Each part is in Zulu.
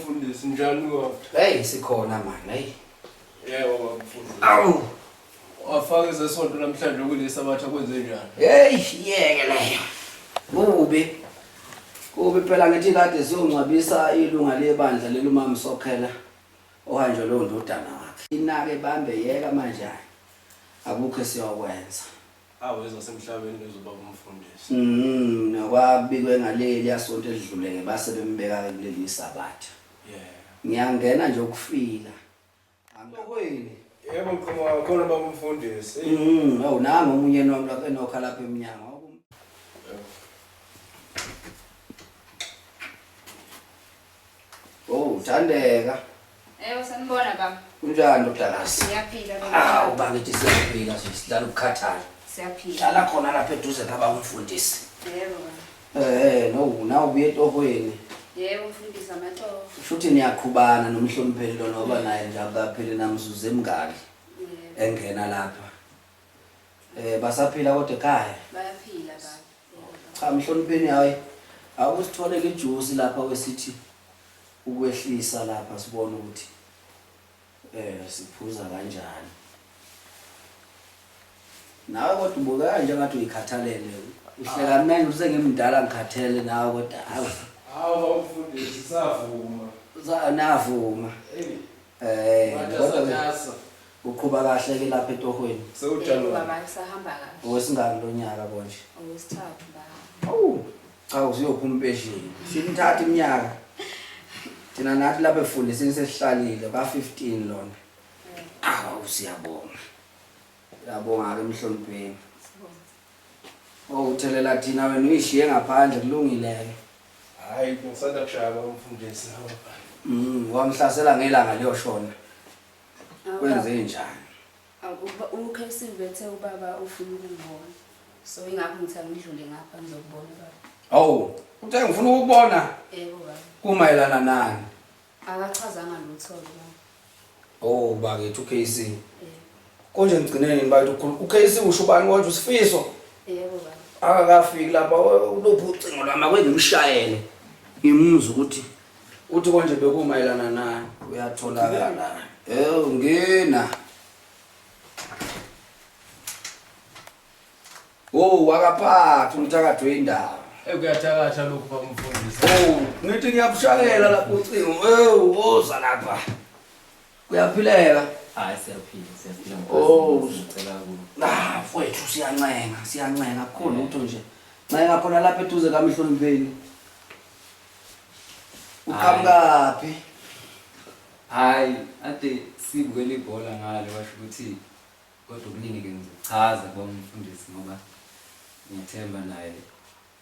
Mfundisi njani kodwa? Hey sikhona man, hey. Yebo bamfundisi. Awu. Wafaka izesonto namhlanje kulesa batha kwenze njani? Hey, yeke leyo. Kubi phela ngithi kade siyongcwabisa ilunga lebandla lelumama Sokhela ohanjwe lo ndodana wakhe. Inake bambe yeka manje. Akukho siyokwenza. Aweza semhlabeni lezoba umfundisi. Nakwabikwe ngaleli yasonto edluleke base bembeka kuleli sabatha. Ngiyangena nje ukufila. Angikweni. Yebo mkhoma khona bamfundisi. Awu nami omunye noma enokha lapha eminyango. Oh, Thandeka. Sanibona baba. Kunjani uDalasi? Siyaphila baba. Ubangithi siyaphila sihlala ukukhathala. Siyaphila. Hlala khona lapha eduze kaba umfundisi. Yebo baba. No, nawu ubuye etohweni. Yebo mfundisi amatoho. Futhi niyaqhubana nomhlonipheli lo noba naye nje akapheli namzuze emngaki. Engena lapha. Basaphila kodwa ekhaya. Bayaphila baba. Cha mhlonipheni hayi. Awusitholeke ijuice lapha wesithi ukwehlisa lapha sibone ukuthi siphuza kanjani. Nawe kodwa ubuka kanje ngathi uyikhathalele. Uhleka manje usengimdala ngikhathele nawe kodwa hawu. Hawu bamfundisi savuma. Navuma. Kodwa uqhuba kahle ke lapha etohweni. Sewujalo baba sahamba kahle. Owesingaki lo nyaka konje? Owesithathu baba. Awu, cha usiyophuma impesheni. Sinithatha iminyaka. Thina nathi lapha efundisini sesihlalile ba 15 lona. Siyabonga. Yabonga ke emhlonipheni. Uthelela thina wena uyishiye ngaphandle kulungile. Hayi ngisanda kushaya bamfundisi lapha. Wamhlasela ngelanga liyoshona. Kwenze njani? Ukhesi bethe ubaba ufuna ukubona. So ingakho ngithi angidlule ngapha ngizokubona baba. Awu, uthe ngifuna ukubona. Yebo baba. Kumayelana nani? Akachazanga lutho baba. Oh, bakithi uKC. Konje ngigcinene nini bakithi uKC usho ubani konje usifiso? Yebo baba. Akafiki lapha ulophu ucingo lwami kwengimshayele. Ngimuzwa ukuthi uthi konje bekumayelana nani uyatholakala. Ngena. Oh, wakaphatha umthakatho indaba. Kuyathakatha lokho bamfundisi. Ngithi ngiyabushayela lapha ucingo. Woza lapha. Kuyaphileka. Hayi siyaphila. Ngicela mfowethu siyancenga kukhona utho nje. Ncenga khona lapha eduze kaMhlonipheni. Uqhamukapi? Hayi, ade sibukele ibhola ngale washo ukuthi kodwa okuningi ke ngizochaza kubamfundisi ngoba ngithemba naye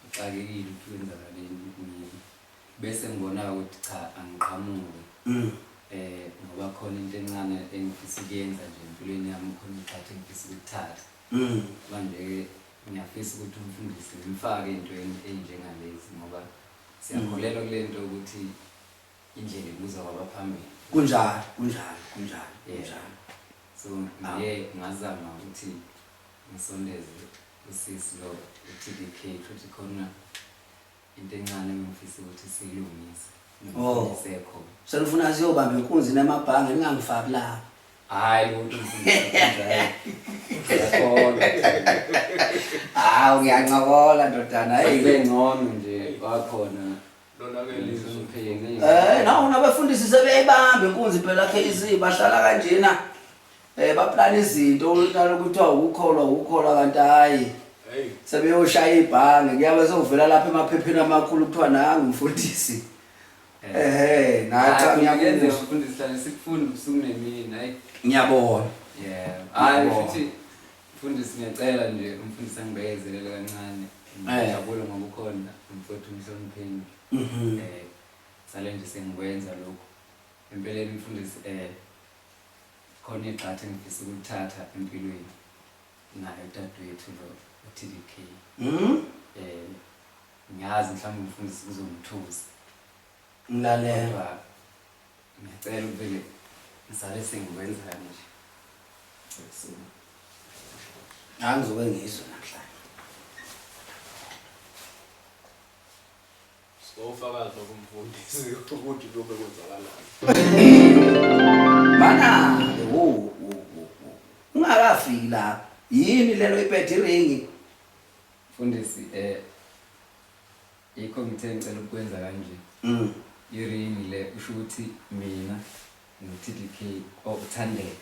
uxakekile ukuthi wenzakaleni bese ngibona ukuthi cha angiqhamuki. Ngoba khona into encane engifisa ukuyenza nje empilweni yami khona iqhathi engifisa ukuthatha. Manje ke ngiyafisa ukuthi umfundisi ngimfake into enjengalezi ngoba siyakholelwa kule nto ukuthi indlela ibuza kwabaphambili. Kunjalo. So ngiye ngazama ukuthi ngisondeze usisi lo uTDK futhi khona into encane engifisa ukuthi siyilungise. Ngisekho. Selufuna siyobamba inkunzi nemabhange ningangifaki la. Hayi lutho mfundisi kanjalo. Ngiyancokola ndodana. Hey ngcono nje wakhona. Nawu nabafundisi sebeyibamba inkunzi phela KC bahlala kanjena. Baplana izinto ukuthi ukukholwa kanti hayi. Sebeyoshaya ibhange kuyabe sokuvela lapha emaphepheni amakhulu kuthiwa nangu umfundisi. Nacha ngiyakenza umfundisi hlale sikufunda ubusuku nemini hayi. Ngiyabona. Hayi futhi umfundisi ngiyacela nje umfundisi angibekezelele kancane. Ngiyabula ngoba ukhona umfowethu umhlonipheni. Sale nje sengikwenza lokho. Empeleni umfundisi khona iqhathi engifisa ukuthatha empilweni. Naye dadewethu lo uTDK. Ngiyazi mhlawumbe umfundisi kuzomthusa. Ngilalela. Ngicela uvele ngisale sengikwenza nje. Angizoke ngizwe namhlanje. Ngofakazi nokumfundisi ukuthi lokho kwenzakalayo. Mana ungakafiki la yini lelo iphethe iringi Mfundisi yikho ngithe ngicela ukwenza kanje. Iringi le usho ukuthi mina no-TDK okuthandeka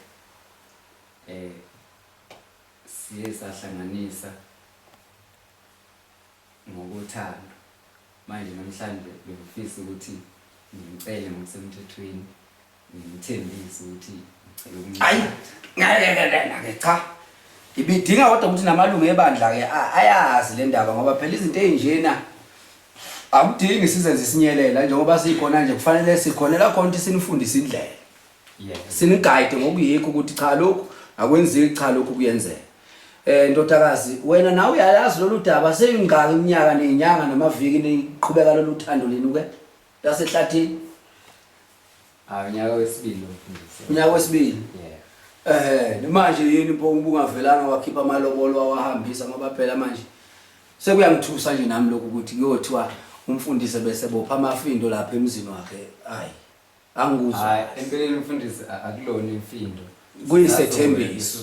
siye sahlanganisa ngokuthanda. Manje namhlanje bengifisa ukuthi ngicele ngokusemthethweni ngimthembise ukuthi ngicela ayi ngeke cha ibidinga kodwa ukuthi namalungu ebandla ke ayazi le ndaba ngoba phela izinto ezinjena akudingi sizenze sinyelela njengoba sikhona nje kufanele sikhonela khona ukuthi sinifundise indlela siniguide ngokuyikho ukuthi cha lokho akwenzeki cha lokho kuyenzeka. Ndodakazi wena nawe uyayazi lolu daba seyingaka iminyaka nezinyanga namaviki niqhubeka lolu thando lenu ke lasehlathini. Unyaka wesibili mfundisi. Unyaka wesibili. Manje yini pho ungavelanga wakhipha amalobolo wawahambisa ngoba phela manje sekuyangithusa nje nami lokho ukuthi kuyothiwa umfundisi bese bopha amafindo lapha emzini wakhe. Hayi angikuzwa. Empeleni umfundisi akulona imfindo. Kuyisethembiso.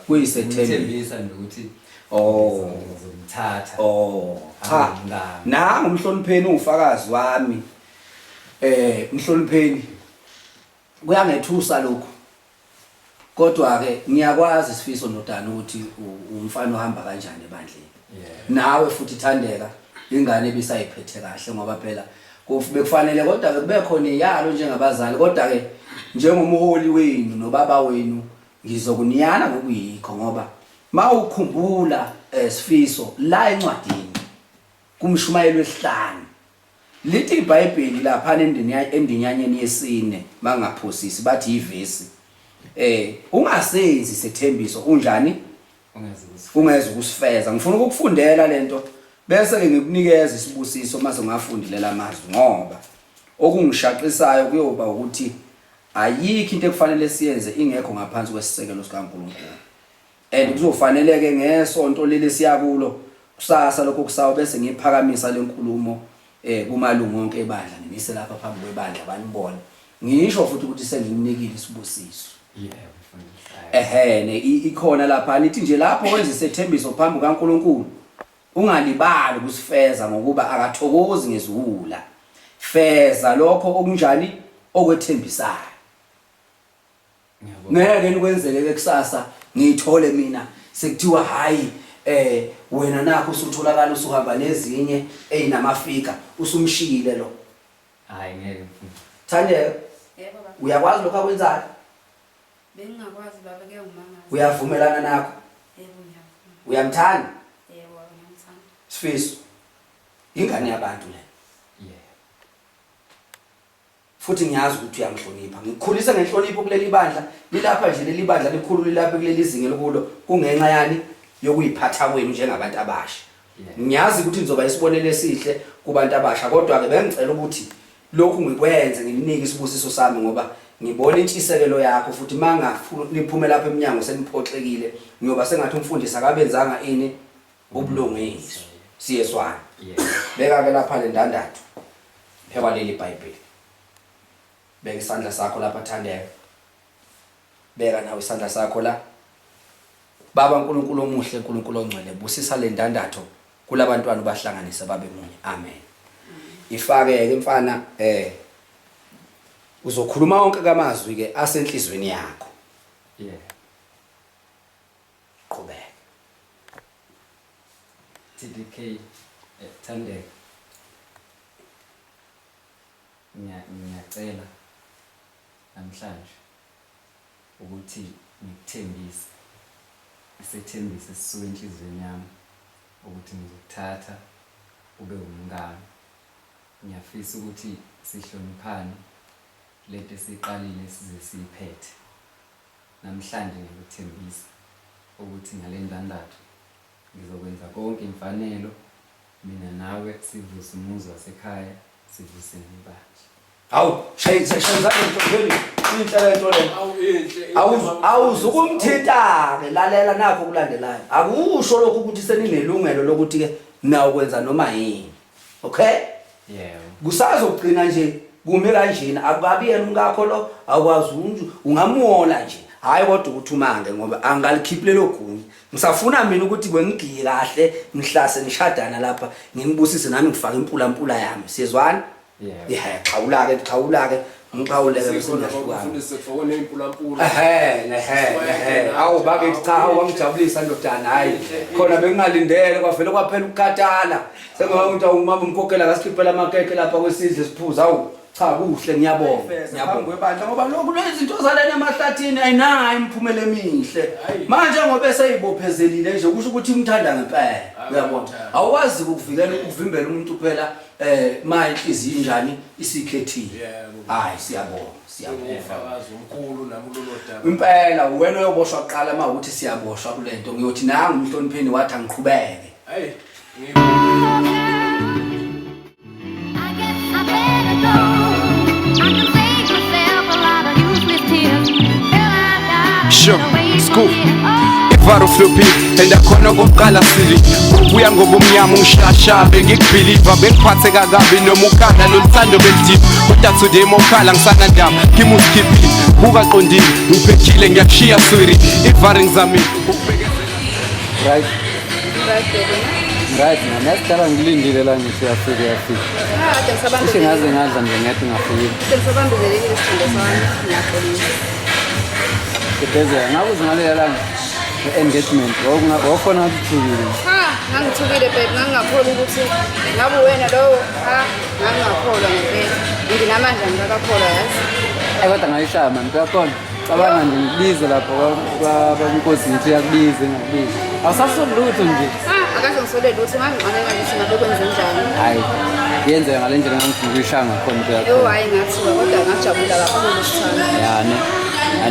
Kuyisethembiso nokuthi ngizomthatha. Cha. Nanga umhlonipheni ungufakazi wami. Umhlonipheni kuyangethusa lokho. Kodwa ke ngiyakwazi Sifiso noDana ukuthi umfana ohamba kanjani ebandleni. Nawe futhi Thandeka ingane ebisayiphethe kahle ngoba phela bekufanele kodwa ke kube khona iyalo njengabazali kodwa ke njengomholi wenu nobaba wenu ngizokuniyana ngokuyikho ngoba mawukhumbula Sifiso la encwadini kumshumayelo wesihlanu lithi iBhayibheli lapha endinyanyeni yesine mangaphosisi bathi ivesi ungasenzi sethembiso unjani ungeze ukusifeza ngifuna ukukufundela lento bese ke ngikunikeza isibusiso mase ungafundilela amazwi ngoba okungishaqisayo kuyoba ukuthi ayikho into ekufanele siyenze ingekho ngaphansi kwesisekelo sikaNkulunkulu kuzofanele ngesonto leli siyakulo kusasa lokho kusawo bese ngiphakamisa lenkulumo kumalungu onke ebandla ngimise lapha phambi kwebandla banibona ngisho futhi ukuthi sengimnikile isibusiso ikhona lapha nithi nje lapho wenza isethembiso phambi kaNkulunkulu ungalibali ukusifeza ngokuba akathokozi ngeziwula feza lokho okunjani okwethembisayo ngeke nikwenzeke kusasa ngithole mina sekuthiwa hayi wena nakho usutholakala usuhamba nezinye eyinamafika usumshiyile lo hayi ngeke Thandeka Yebo baba. uyakwazi lokho akwenzayo Bengingakwazi baba ke umanga. uyavumelana nakho Yebo ngiyavuma. uyamthanda Yebo ngiyamthanda. Sifiso ingane yabantu le futhi ngiyazi ukuthi uyamhlonipha ngikukhulisa ngenhlonipho kuleli bandla lilapha nje leli bandla likhulu lilapha kuleli zinge lokulo kungenxa yani yokuyiphatha kwenu njengabantu abasha ngiyazi ukuthi nizoba isibonelo esihle kubantu abasha kodwa ke bengicela ukuthi lokhu ngikwenze ngininike isibusiso sami ngoba ngibona intshisekelo yakho futhi mangafuna niphume lapha eminyango seniphoxekile ngiyoba sengathi umfundisi akabenzanga ini ubulungiswa siyeswana beka ke lapha le ndandathu phekwa leli iBhayibheli beka isandla sakho lapha Thandeka beka nawe isandla sakho la Baba uNkulunkulu omuhle uNkulunkulu ongcwele busisa le ndandatho kulabantwana bahlanganise babe munye amen ifake ke mfana uzokhuluma wonke kamazwi ke asenhlizweni yakho qhubeka TDK Thandeka ngiyacela namhlanje ukuthi ngikuthembise isethembiso esisuka enhlizweni yami ukuthi ngizokuthatha ube umngane ngiyafisa ukuthi sihloniphane lento esiqalile size siyiphethe namhlanje ngikuthembisa ukuthi ngale ndandatho ngizokwenza konke imfanelo mina nawe sivuse umuzi wasekhaya sivuse nebandla awu shayizana ntombeni inhlelo le awuzukumthinta ke lalela nakho kulandelayo akusho lokho ukuthi seninelungelo lokuthi ke nawo kwenza noma yini okay Yebo. Kusazogcina nje kume kanjena akukabi yena umkakho lo akwazi ungamuola nje. Hayi kodwa ukuthi umange ngoba angalikhiphi lelo gunya. Ngisafuna mina ukuthi kwengigiye kahle ngihlase nishadana lapha ngingibusise nami ngifaka impula yami. Siyezwana? Yebo. Qhawula-ke ngiqhawuleke bese ngiyahlukana. Ufundise kufone impula. Awu bakithi cha wangijabulisa ndodana hayi. Khona bengingalindele kwavele kwaphela ukukhathala. Sengoba umuntu umama umkhokhela kasikhiphela amakeke lapha kwesidle siphuza awu. Cha kuhle ngiyabonga kwebandla ngoba lokhu lezinto zalena emahlathini ayinayo imphumela emihle manje ngoba eseyibophezelile nje kusho ukuthi imthanda ngempela uyabona awazi ukuvikela ukuvimbela umuntu phela manje inhliziyo injani isikhethile hayi siyabonga ufakazi omkhulu nami lolodaba impela wena uyoboshwa kuqala uma ukuthi siyaboshwa kulento ngiyothi nangu umhlonipheni wathi angiqhubeke hayi Scoop Ivaro floppy endakhona kokuqala sili ubuya ngobumnyama ungishasha bengikubhiliva bengiphatheka kabi noma ukhala loluthando belidip kodwa today mokhala ngisana ndaba kimuskiphi buka qondile ngiphekile ngiyakushiya swiri Ivaro ngizami Right. Right, ngasicala ngilindile la ngithi yafika. Ishe ngaze ngadla nje ngathi ngafika. Sengisabambezelekile isithando sami ngiyaxolisa. Kudezela ngakuzingalela la engagement wawufona ngathi uthukile. Ngangithukile babe ngangakholwa ukuthi ngabe wena lo ngangakholwa ngempela. Nginamandla ngakakholwa yazi. Kodwa ngayishaya manje kuyakhona. Cabanga nje ngibize lapho kwabankosi ngithi yakubize ngakubize. Awusasoli lutho nje. Akaze ngisole lutho ngangixolela ukuthi ngabe kwenze njani. Hayi. Yenzeka ngale ndlela ngangifundisha ngakhona kuyakhona. Yo hayi ngathi kodwa ngajabula kakhulu sithanda. Yani.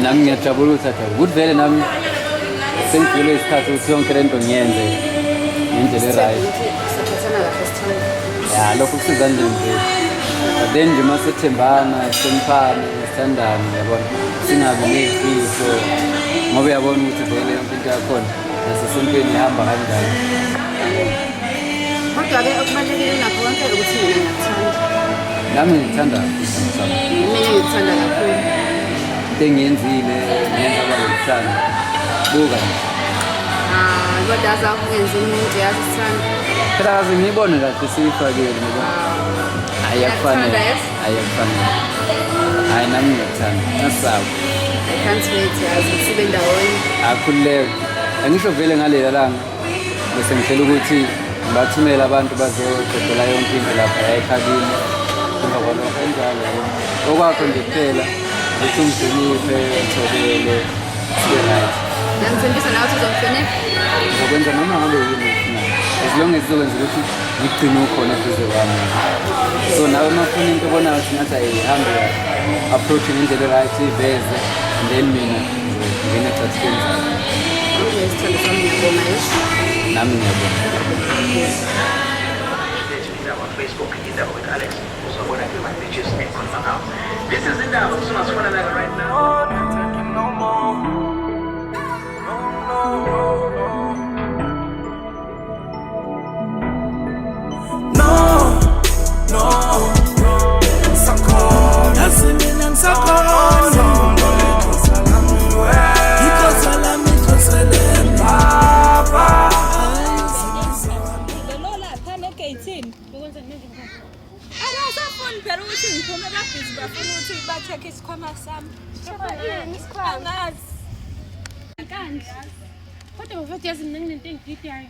Nami ngiyajabula uthatha. Ukuthi vele nami sengivile isikhathi ukuthi yonke lento ngiyenze ngendlela right. Sithathana kahle sithanda. Ya lokho kusiza nje nje. Then nje masethembana, semphana, sithandana yabona. Singabe nezifo. Ngoba uyabona ukuthi vele yonke into yakhona nasesontweni ihamba kanjani. Kodwa-ke okubalulekile nakho konke ukuthi mina ngiyakuthanda. Nami ngithanda sami. Mina ngikuthanda kakhulu. Engiyenzile ngenza abangithanda. Buka nje. Kodwa azakungenza umuntu yazi sithanda. Phela kaze ngiyibone kahle siyifakile ngoba ayakufanele. Ayakufanele. Hayi nami ngiyakuthanda. Nasabu. Can't wait yazi sibe ndawonye. Akhululeke. Angisho vele ngalela langa bese ngihlela ukuthi ngibathumela abantu bazododela yonke into lapha yayikhabile. Emva kwalokho enjalo yabona. Okwakho nje kuphela ukuthi ungihloniphe, ngitholele, sibe right. Ngithembisa nawe ukuthi uzongihlonipha. Ngizokwenza noma ngabe yini ufuna. As long as izokwenza ukuthi ngigcine ukhona eduze kwami. So nawe mafuna into obonayo ukuthi ngathi ayihambe approach ngendlela right iveze and then mina ngingena ecathulweni zami. Isithando sami ngiyabonga yesu. Nami ngiyabonga. On Facebook, Indaba with Alex. Also, when I do my pictures, this is Indaba. So much fun right now. No more. No. Sakona, simina sakona. Isikhwama sami. Angazi. Kanje. Kodwa mfowethu yazi mina nginento engididayo.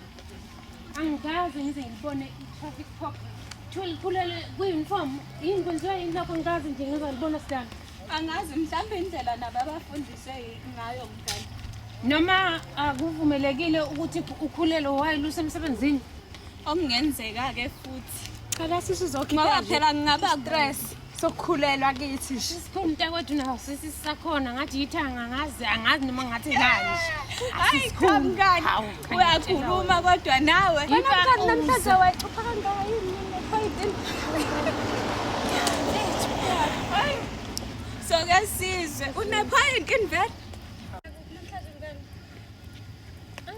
Angikaze ngize ngibone i-traffic cop. Thulele kwi-uniform. Yini kwenziwa yini lapho ngikaze nje ngizalibona sidana. Angazi mhlambe indlela nabo abafundiswe ngayo mngani. Noma akuvumelekile ukuthi ukhulele wayiluse emsebenzini. Okungenzeka ke futhi. Cha sisizokhipha. Ngoba phela ngingaba stress. Sokukhulelwa kithi isikhumta kodwa nawo sisisakhona ngathi yithanga angazi noma ngathi ngani hayi kamngani uyakhuluma kodwa nawe namhlanje wayixoxa kangayo yini ephayidini so kasizwe unephayidini vele namhlanje ngani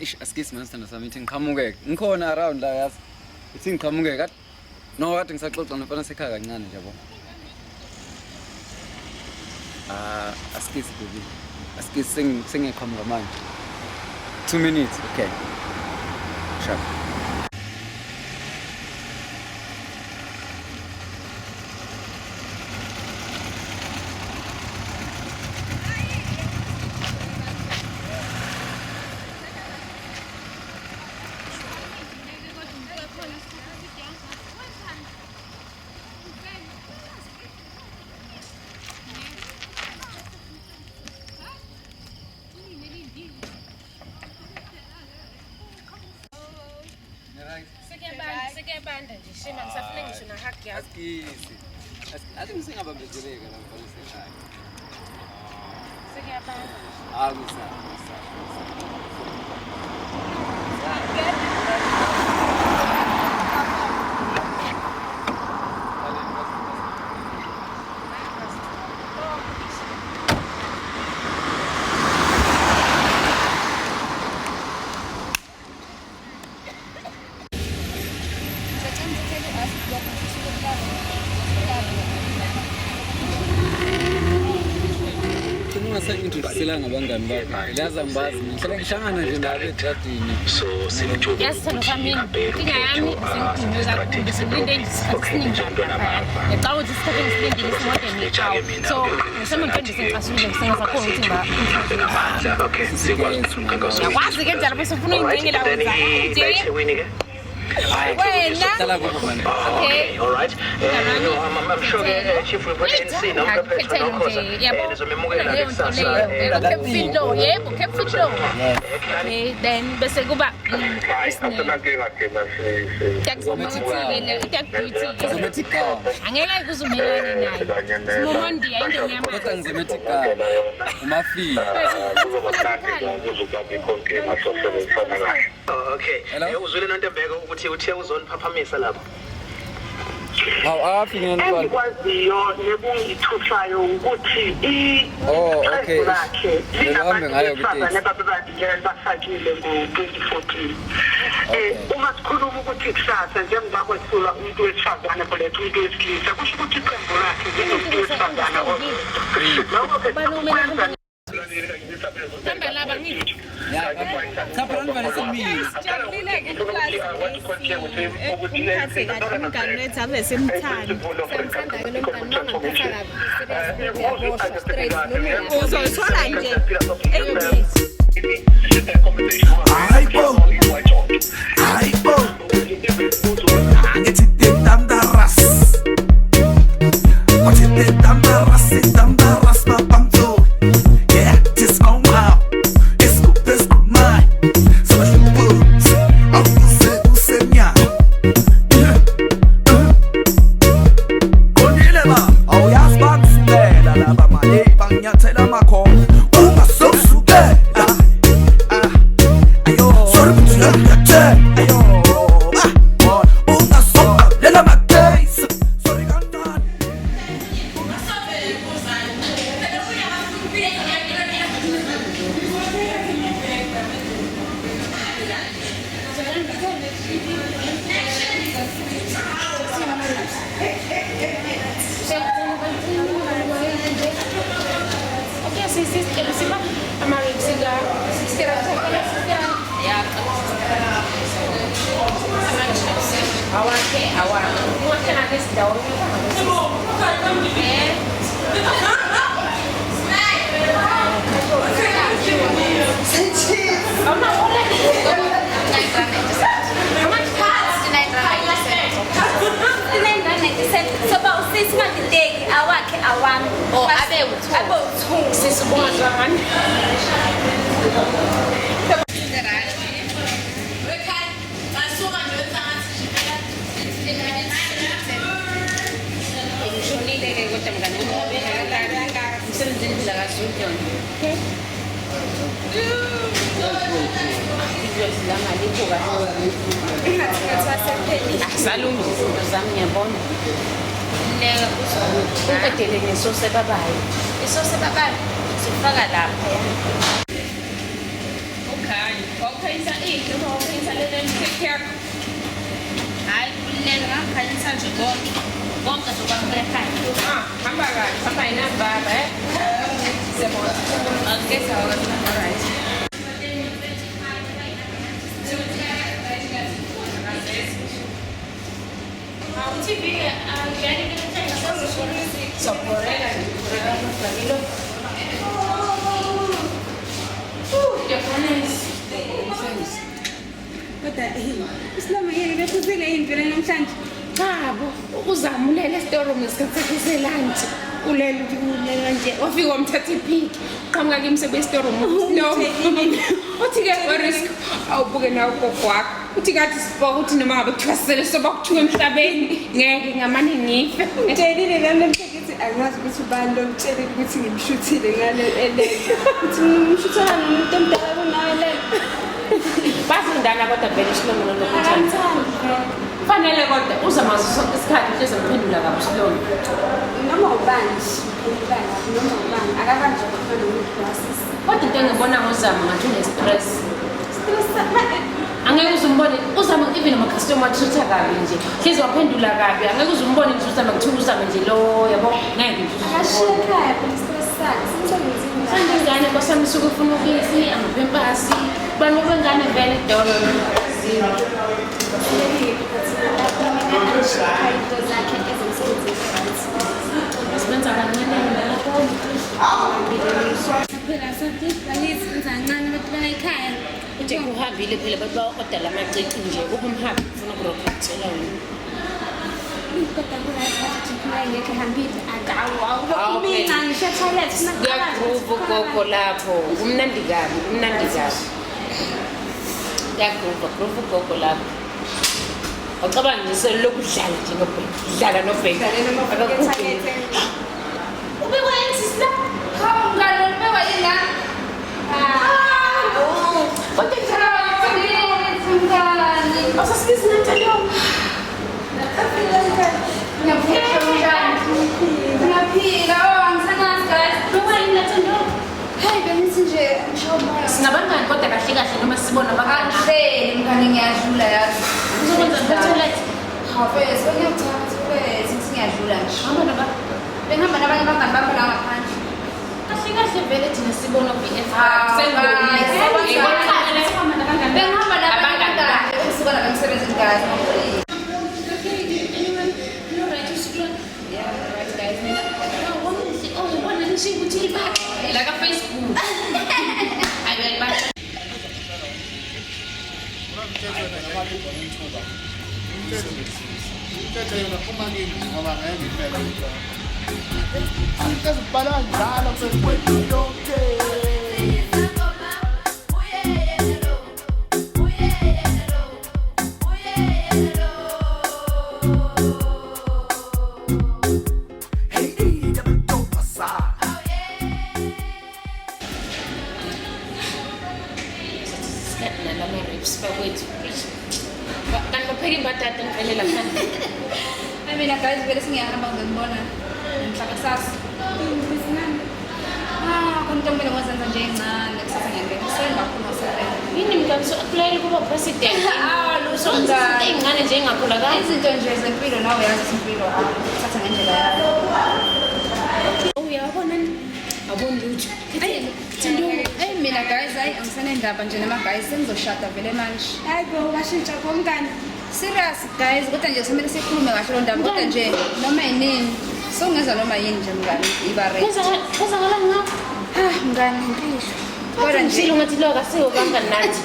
ish askisi manje sithanda sami ithi ngiqhamuke ngikhona around la yazi ithi ngiqhamuke kade no kade ngisaxoxa nomfana sekhaya kancane nje yabo askisi baby askisi sengiqhamuka manje 2 minutes okay sure Sekebanda nje shema ngisafune ngisho na hug yakho. askisi athi ngisingabambezeleka la mfana sekhaya Sekebanda. Misa. Introducela ngabangani bakho laza ngibazi ngihlala ngishangana nje nabo etradini Yasithando sami inkinga yami sengidinwe kakhulu silinde isiningi ngicabanga ukuthi isikhathi ngisilindile isimodeni echawo so ngisema ngifende sengiqashile ngisengasakhona ukuthi ngiyakwazi ke njalo bese ufuna ingcinge la wenza Okay, all right. I'm sure Chief will put in scene. I'm prepared to know cause there's a memorial then bese kuba angeke kuzumelane naye Momondi ayinde nyama kodwa ngizemetika umafika okay uzwile noNtembeko ukuthi uthe uzoniphaphamisela lapho afike nento engikwaziyo nebungithuthayo ukuthi okay lakhe lihambe ngayo kuTeksi basakile ngo-2014 uma sikhuluma ukuthi kusasa njengoba kwethula umuntu wesifazane kuletha umuntu wesilisa kusho ukuthi iqembu lakhe linomuntu wesifazane lokho Okay. ukhanyisa into noma ukhanyisa le take care. Hayi kulele ngakhanyisa nje konke zokwamukela ekhaya. Hamba kahle, hamba inambaba siyabona. Okay, so all right. TV jadi kita soporela tranquilo. Japones. Kodwa Islam yeke bekhuzile impilo namhlanje. Chabo, uzamulela storeroom ngesikhathi selanti. Ulela nje. Wafika umthatha iphiki. Qhamuka ke umsebenzi storeroom. No. Uthi ke risk awubuke nawo kokwakho. Uthi kathi sifoka uthi noma ngabe kuthiwa sele soba kuthiwa emhlabeni ngeke ngamane ngife. Utshelile nami mfethu angazi ukuthi ubani lo mtshele ukuthi ngimshuthile ngale ele. Uthi ngimshuthana nomuntu omdala kunawe le. Basindana kodwa vele Shilongo nokuthanda. Fanele kodwa uzamazi sonke isikhathi ukuthi uzemphendula kabi Shilongo. Noma ubani noma ubani akakanje kufana nomuntu wasisi. Kodwa into engibona ngozama ngathi une-stress. Angeke uzumbone uzama even ama-customer treat-a kabi nje. Hlezi waphendula kabi. Angeke uzumbone nje uzama kuthiwa uzame nje lo yabo. Ngeke nje akashiyekhaya stress sakhe simsebenzini. Sangingane kwasami suke ufuna ukuyisi amapempasi. Bani bengane vele edolo. Sibenza kancane lapho. Phela sathi balithi nzancane abantu bayikhaya. Nje uhambile phela abantu bakodala amacici nje ubumhambi ufuna ukurokhethela wena. Kodwa kuna isikhathi kunaye ngeke hambile akawu mina ngisho toilet Kuyagroove gogo lapho. Kumnandi kabi, kumnandi kabi. Kuyagroove gogo lapho. Wacabanga nje lokudlala nje nobheka. Dlala nobheka. Ubekwa insist la. Hawu ngalo ubekwa yena. Kodwa ngiyabona asasibizi nanjalo. Ngiyaphila angisangazi guys. Ubekwa yena Thando. Hey bengithi nje ngishobona. Sinabangani kodwa kahle kahle noma sibona abangani. Angihleli mngane ngiyadlula yazi. Uzokwenza toilet. Hafez ngiyathatha bese ngiyadlula nje. Hamba naba. Bengihamba nabanye abangani bami la ngaphandle. Kahle kahle vele thina sibona BF. Bengihamba nabangani usukela emsebenzini guys. Like a Facebook. I will back. I mean, guys, vele singiyahamba ngibona mhlaka kusasa. Kuntombela ngozenza nje encane kusasa ngiyangena. Sengakhuluma sebenza. Yini mntanso apply kuba president? Lusonga ingane nje engakhula kahle. izinto nje zempilo nawe yazi impilo thatha ngendlela yayo. Uyabona abona lutho. Mina guys, angisanendaba nje nama guys sengizoshada vele manje. Hayibo washintsha komngane. Serious guys, kodwa nje kumele sikhulume kahle lo ndaba kodwa nje noma yini. Songeza noma yini nje mngane ibare. Kuzakala ngapha. Mngane impilo. Kodwa nje ngathi lo akasiwo kangani nathi.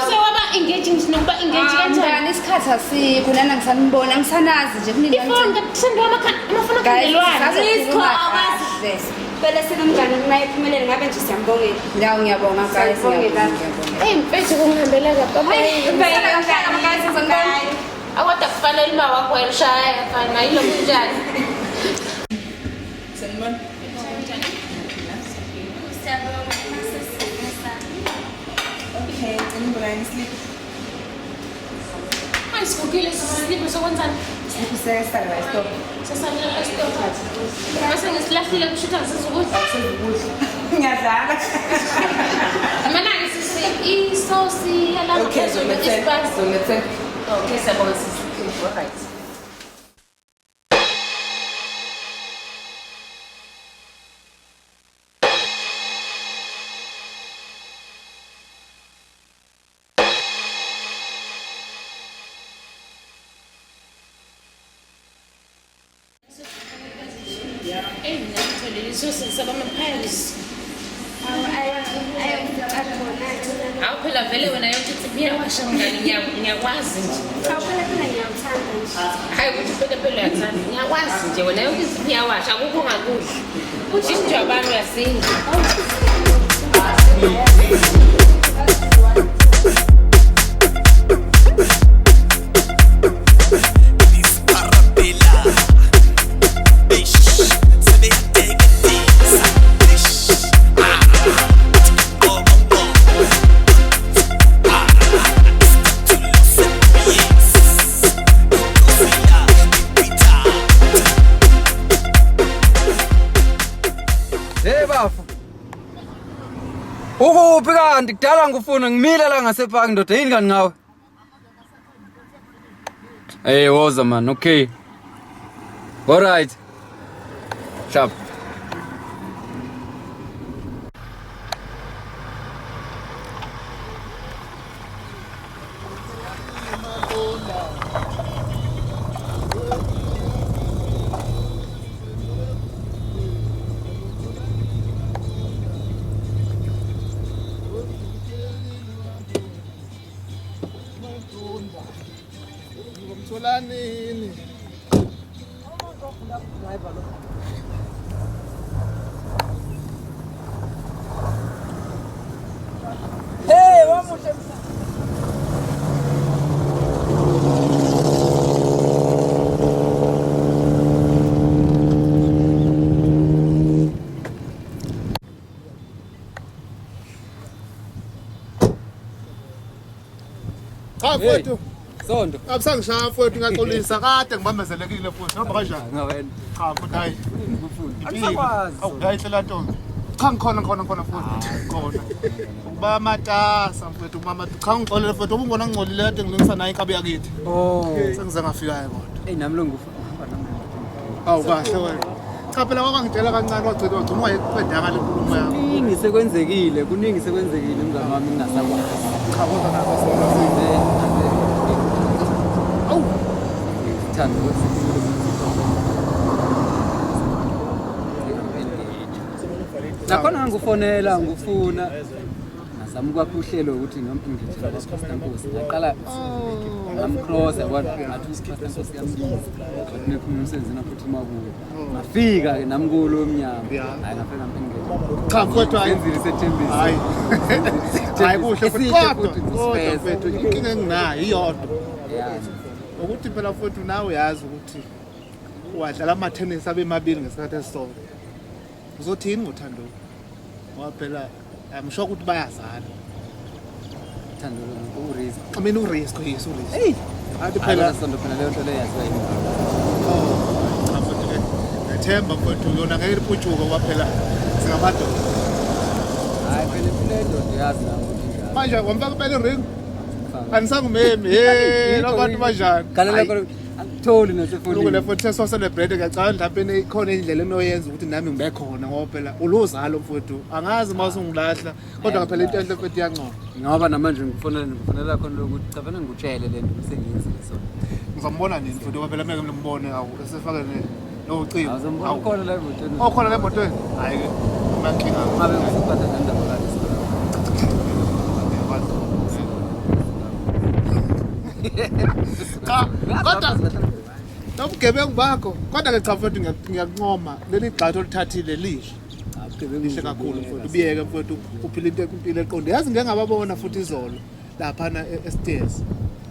Usewaba engaging nokuba engage kanjani? Mngane isikhathi asikho nana ngisanibona ngisanazi nje kunini Ifoni kusendwa amafona kandelwana. Phela sinomngane kunayiphumelele ngabe nje siyambongela. Ndawo ngiyabonga guys. Mfethu kungihambela kapha. Awada kufanele uma wakho elishaya fana yilo kunjani. Sanibona. Okay, ngibona sleep. Ayisukile sisipho sokwenzani? Sikusesa la stop. Sasa la stop. Mase ngisilahlile kushutha sisukudla. Ngiyadlala. Mana ngisisi isosi yalapha Okay, phezulu zomethe. isipasi. Zomethe. Okay, siyabonga sisi. Alright. Isosi sabama Paris. Awu phela vele wena yonke ithi ngiyawasha ngani ngiyakwazi nje. Hayi ukuthi phela uyathanda ngiyakwazi nje wena yonke ithi ngiyawasha akukho ngakudla. Uthi nje abantu yasinda. Hey bafu. Ukuphi kanti kudala ngifuna ngimile la ngasepark ndoda yini kanti ngawe? Hey woza man, okay. All right. Sharp. Solanini. Hey, vamos. Cha mfowethu. Sondo. Abusangishaya mfowethu ngaxolisa kade ngibambezelekile futhi noma kanjani? Ngawena. Cha mfowethu hayi. Angisakwazi. Awu ngayihlela ntombi. Cha ngikhona mfowethu. Khona. Uba matasa mfowethu mama cha ngixolele mfowethu ubungona ngingcolile kade ngilungisa nayo inkabi yakithi. Oh. Sengize ngafika kodwa. Hey nami lo ngihamba nami. Awu kahle wena. Cha phela wangitshela kancane wagcina wayeqeda ngale nkulumo yakho. Kuningi sekwenzekile mngani wami ngingasakwazi. Cha kodwa nakho sona Awu. Ngithanda ukuthi nakhona ngikufonela ngifuna ngizama ukwakha uhlelo ukuthi ngimphindile Pastor Nkosi ngaqala ngamcross yabona ngathi uPastor Nkosi yambiza kodwa nephuma umsenzini futhi makuyo ngafika ke nami kulo omnyama hayi ngafika ngamphindile cha mfowethu ayenzile sethembisi hayi hayi kuhle futhi kodwa mfowethu inkinga enginayo iyodwa ukuthi phela mfowethu nawe uyazi ukuthi wadlala ama-tennis abe mabili ngesikhathi esisodwa uzothini ngothando ngoba phela I'm sure ukuthi bayazana Thando urisk I mean urisk yes urisk hey athi phela sondo phela leyo nto leyo yaziwa yini cha mfowethu ngethemba mfowethu yona ngeke iphutshuke ngoba phela singamadoda hayi phela impilo yazi nawo ukuthi manje wamfaka phela ring anisangumemi abantu banjani kanele lokho angitholi nasefoni le futhi so celebrate ngiyacala mhlawumbe ikhona indlela enoyenza ukuthi nami ngibe khona ngoba phela uluzalo mfowethu angazi mase ungilahla kodwa phela into enhle mfowethu iyancoma ngoba namanje ngifonela khona ukuthi cha fanele ngikutshele lento sengiyenzile so ngizambona nini mfowethu ngoba phela meke ngimbone awu esefake nocingo awuzombona khona la emotweni khona la emotweni hayi ke mankinga ngabe ngisiphatha nendaba la cha kodwa nobugebengu bakho kodwa ke cha mfowethu ngiyakunqoma leli gxathu olithathile lihle kakhulu mfowethu ubiyeke mfowethu uphila impilo eqonde yazi ngeke ngababona futhi izolo lapha na estairs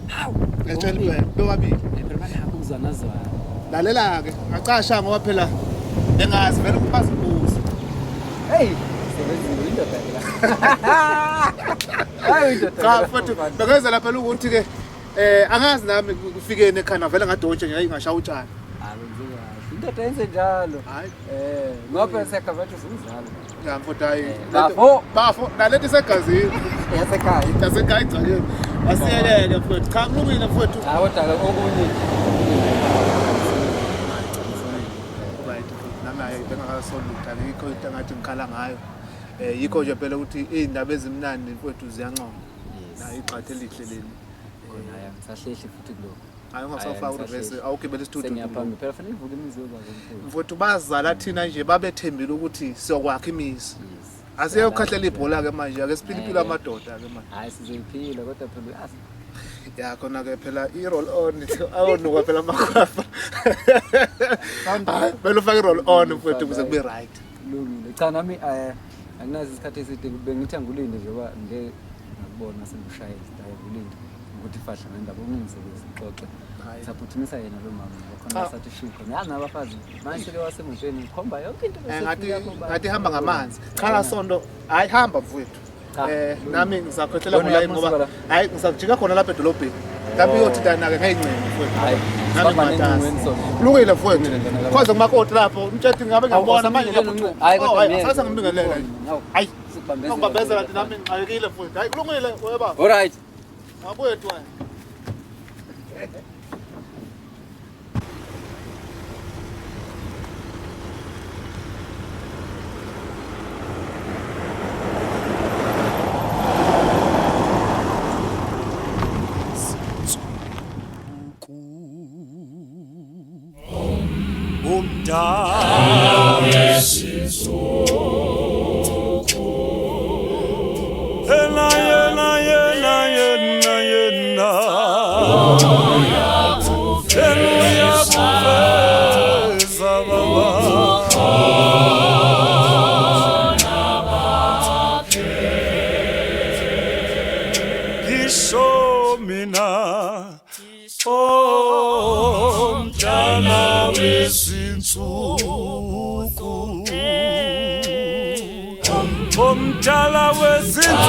hawu ngitshela phela bewabili phela banakho ukuzanazwana lalela ke ngacasha ngoba phela engazi vele kubazibuza hey sebenzile indoda hayi indoda cha mfowethu bekezela phela ukuthi ke angazi nami kufikene ekhaya vele ngadontshe ngeke ngashaya utshani indoda yenze njalo. Hayi. Ngoba sekhavathu simzalo. Ya mfowethu hayi. Bafo nalethi segazini. Yasekhaya. Yasekhaya igcwele. Asiyeleke mfowethu. Cha kulungile mfowethu. Hawo dala okunye. Right. Nami hayi bengakasoluthi akikho into engathi ngikhala ngayo. Yikho nje phela ukuthi izindaba ezimnandi mfowethu ziyancoma. Na igxathe elihle leli. Khona ngisahlehle futhi kuloko. Hayi ungasafaka urevese awugibela isithuthi. Sengiyaphambi phela fanele ivuke imizuba mfowethu. Mfowethu bazala thina nje babethembile ukuthi siyokwakha imizi. Asiye ukhahlela ibhola ke manje ake siphiliphile amadoda ke manje. Hayi sizoyiphila kodwa phela asi. Ya khona ke phela i-roll on awunuka phela amakhwafa. Belo faka i-roll on mfowethu ukuze kube right. Kulungile. Cha nami anginazi isikhathi eside bengithi angulinde nje ngoba ngeke ngakubona sengishaye isitayi kulinde ukuthi fahla ngendaba ungisebenzi xoxe. Saphuthumisa yena lo mama khona sathi shiko. Yazi nabafazi manje ke wasemotweni ikhomba yonke into ngathi hamba ngamanzi. Khala sonto hayi hamba mfowethu. Nami ngizakhwehlela ngolayini ngoba hayi ngisajika khona lapha edolobheni. Kambe uyothina ke ngeyingcene mfowethu. Hayi nami ngatazi. Kulungile mfowethu. Khoze kumakoti lapho umtsheti ngabe ngiyabona manje lapho. Hayi kodwa sasa ngibingelela. Hayi ngibambezela ukuthi nami ngixakekile mfowethu. Hayi kulungile weba. All right. Mabuyethu wena. Omdala wezinsuku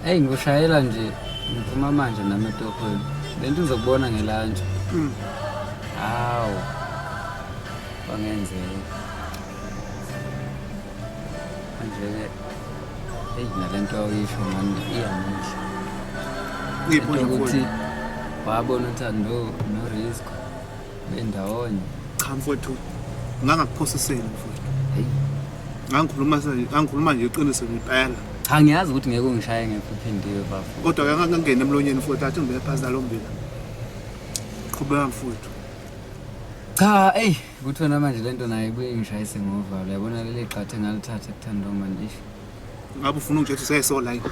Hey ngikushayela nje ngiphuma manje namatokhweni. Lento uzokubona ngelanje. Hawo. Bangenzeka. Manje hey nalento oyisho manje iyamuhle. Ngipho ukuthi wabona uthando no risk bendawonye. Cha mfowethu ngangakuphosisela mfowethu. Hey. Ngangikhuluma nje iqiniso ngempela. Cha ngiyazi ukuthi ngeke ungishaye ngephindiwe bafo. Kodwa ke ngangena emlonyeni mfowethu athi ngibe phansi nalombila. Qhubeka mfowethu. Cha ukuthi wena manje lento naye ibuye ngishayise ngovalo. Uyabona leli qathe ngalithatha kuthando manje. Ngabe ufuna ukuthi seyiso line.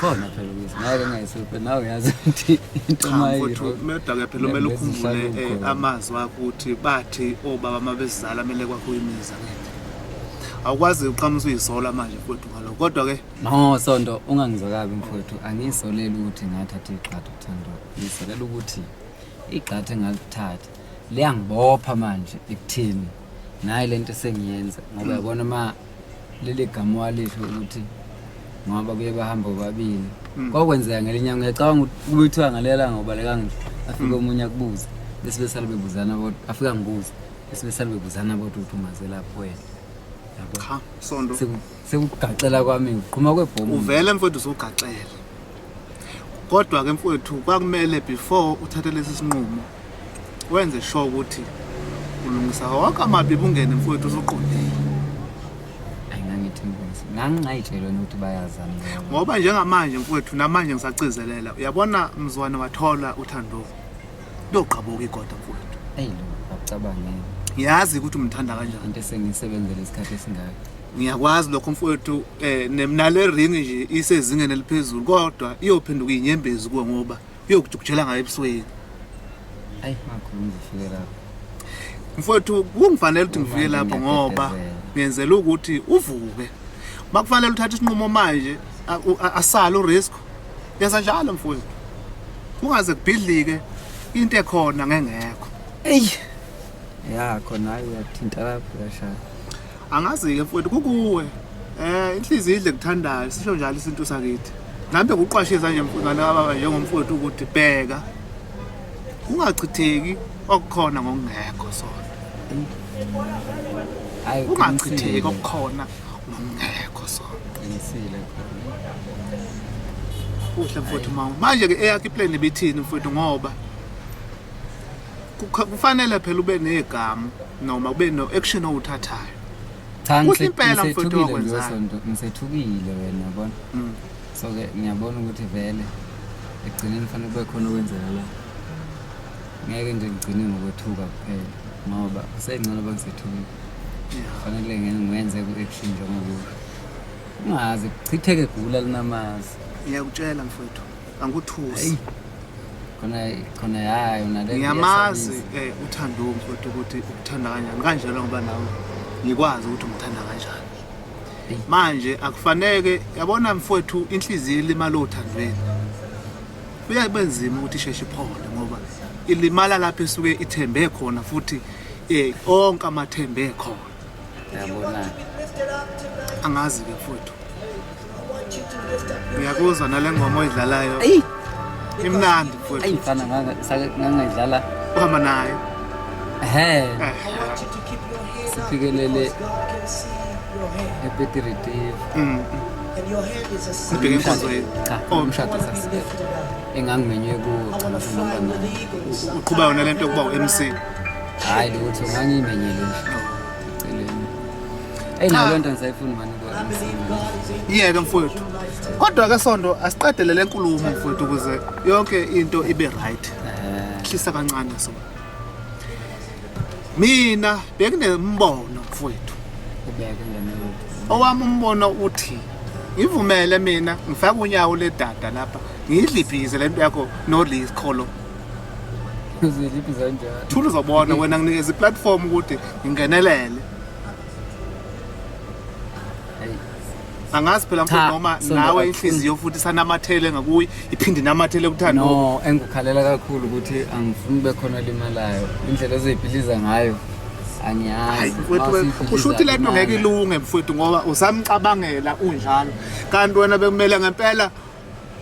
Khona phela ukuthi ngeke ngayisuphe nawe uyazi ukuthi into mayi. Mfowethu meda ke phela umele ukhumbule amazwi akho ukuthi bathi obaba mabezizala mele kwakho imiza ngeke. Awukwazi uqhamusa uyisola manje mfowethu ngalokho kodwa ke no sonto ungangizwakabi mfowethu angisolela ukuthi ngathatha iqathe kuthando ngisolela ukuthi iqathe ngalithatha liyangibopha manje ekuthini nayi lento sengiyenza ngoba yabona leli gama walisho ukuthi ngoba kuye bahamba babili kwakwenzeka ngelinyanga ngiyacabanga kube kuthiwa ngalela ngobaleka nje afika omunye akubuza bese besale bebuzana bodwa afika ngibuza bese besale bebuzana bodwa ukuthi umaze lapho wena yabo cha Sondo sekugacela kwami ngiqhuma kwebhomu uvela mfowethu usugacela kodwa ke mfowethu kwakumele before uthathe lesi sinqumo wenze sure ukuthi ulungisa wonke amabibi ungene mfowethu usuqondile ayingangithi ngibonise ngangayitshela ukuthi bayazana ngoba njengamanje mfowethu namanje ngisacizelela uyabona mzwana wathola uthando loqhabuka igoda mfowethu lo akucabange ngiyazi ukuthi umthanda kanjani into esengiyisebenzele isikhathi esingaka ngiyakwazi lokho mfowethu nemnale ring nje isezingene eliphezulu kodwa iyophenduka inyembezi kuwe ngoba uyokujukujela ngayo ebusweni ngakhuluma ngifike lapho mfowethu kungifanele ukuthi ngifike lapho ngoba ngiyenzela ukuthi uvuke makufanele uthathe isinqumo manje asala urisk yenza njalo mfowethu kungaze kubhidlike into ekhona ngengekho ya khona hayi uyathinta lapho yashaya angazi ke mfowethu kukuwe inhliziyo idle kuthandayo sisho njalo isinto sakithi nambe kuqwashisa nje mfungane baba njengomfowethu ukuthi bheka ungachitheki okukhona ngokungekho sona hayi ungachitheki okukhona ngokungekho sona ngisile uhle mfowethu manje ke eyakhe iplan ebithini mfowethu ngoba kufanele phela ube negama noma kube no action owuthathayo kuhle impela mfowethu wakwenzayo ngisethukile wena yabona so ke ngiyabona ukuthi vele egcineni fanele kube khona okwenzeka la ngeke nje ngigcine ngokwethuka kuphela ngoba kusengcono bangisethukile fanele ngenze ku-action njengoba ungazi kuchitheke gula linamazi ngiyakutshela mfowethu angikuthusi khona yayo nale ngiyamazi uthando mfowethu ukuthi ukuthanda kanjani kanjalo ngoba nawe ngikwazi ukuthi umthanda kanjani manje akufanele yabona mfowethu inhliziyo limala othandweni kuyabenzima ukuthi isheshe iphole ngoba ilimala lapho esuke ithembe khona futhi onke amathembe khona yabona angazi ke mfowethu ngiyakuzwa nale ngoma oyidlalayo imnandi mfowethu ayifana ngangayidlala uhamba nayo sifikelele epetiritive sibheke inkonzo umshado sasike engangimenywe kuwo uqhuba yona lento yokuba u-MC hayi ukuthi ungangimenyele nje eceleni nayo lento ngisayifuna mani kwa yeke mfowethu kodwa ke Sondo asiqedele le nkulumo mfowethu ukuze yonke into ibe right hlisa kancane so mina bekunembono mfowethu ubeke ngeneyo owami umbono uthi ngivumele mina ngifaka unyawo ledada lapha ngidliphize lento yakho no Likholo uziliphiza njalo thula uzobona wena nginikeza iplatform ukuthi ngingenelele angazi phela mfowethu noma nawe inhliziyo futhi sanamathele ngakuyi iphinde namathele kuthando no engikukhalela kakhulu ukuthi angifuni bekhona limalayo indlela eziphiliza ngayo angiyazi usho ukuthi lento ngeke ilunge mfowethu ngoba usamcabangela unjalo kanti wena bekumele ngempela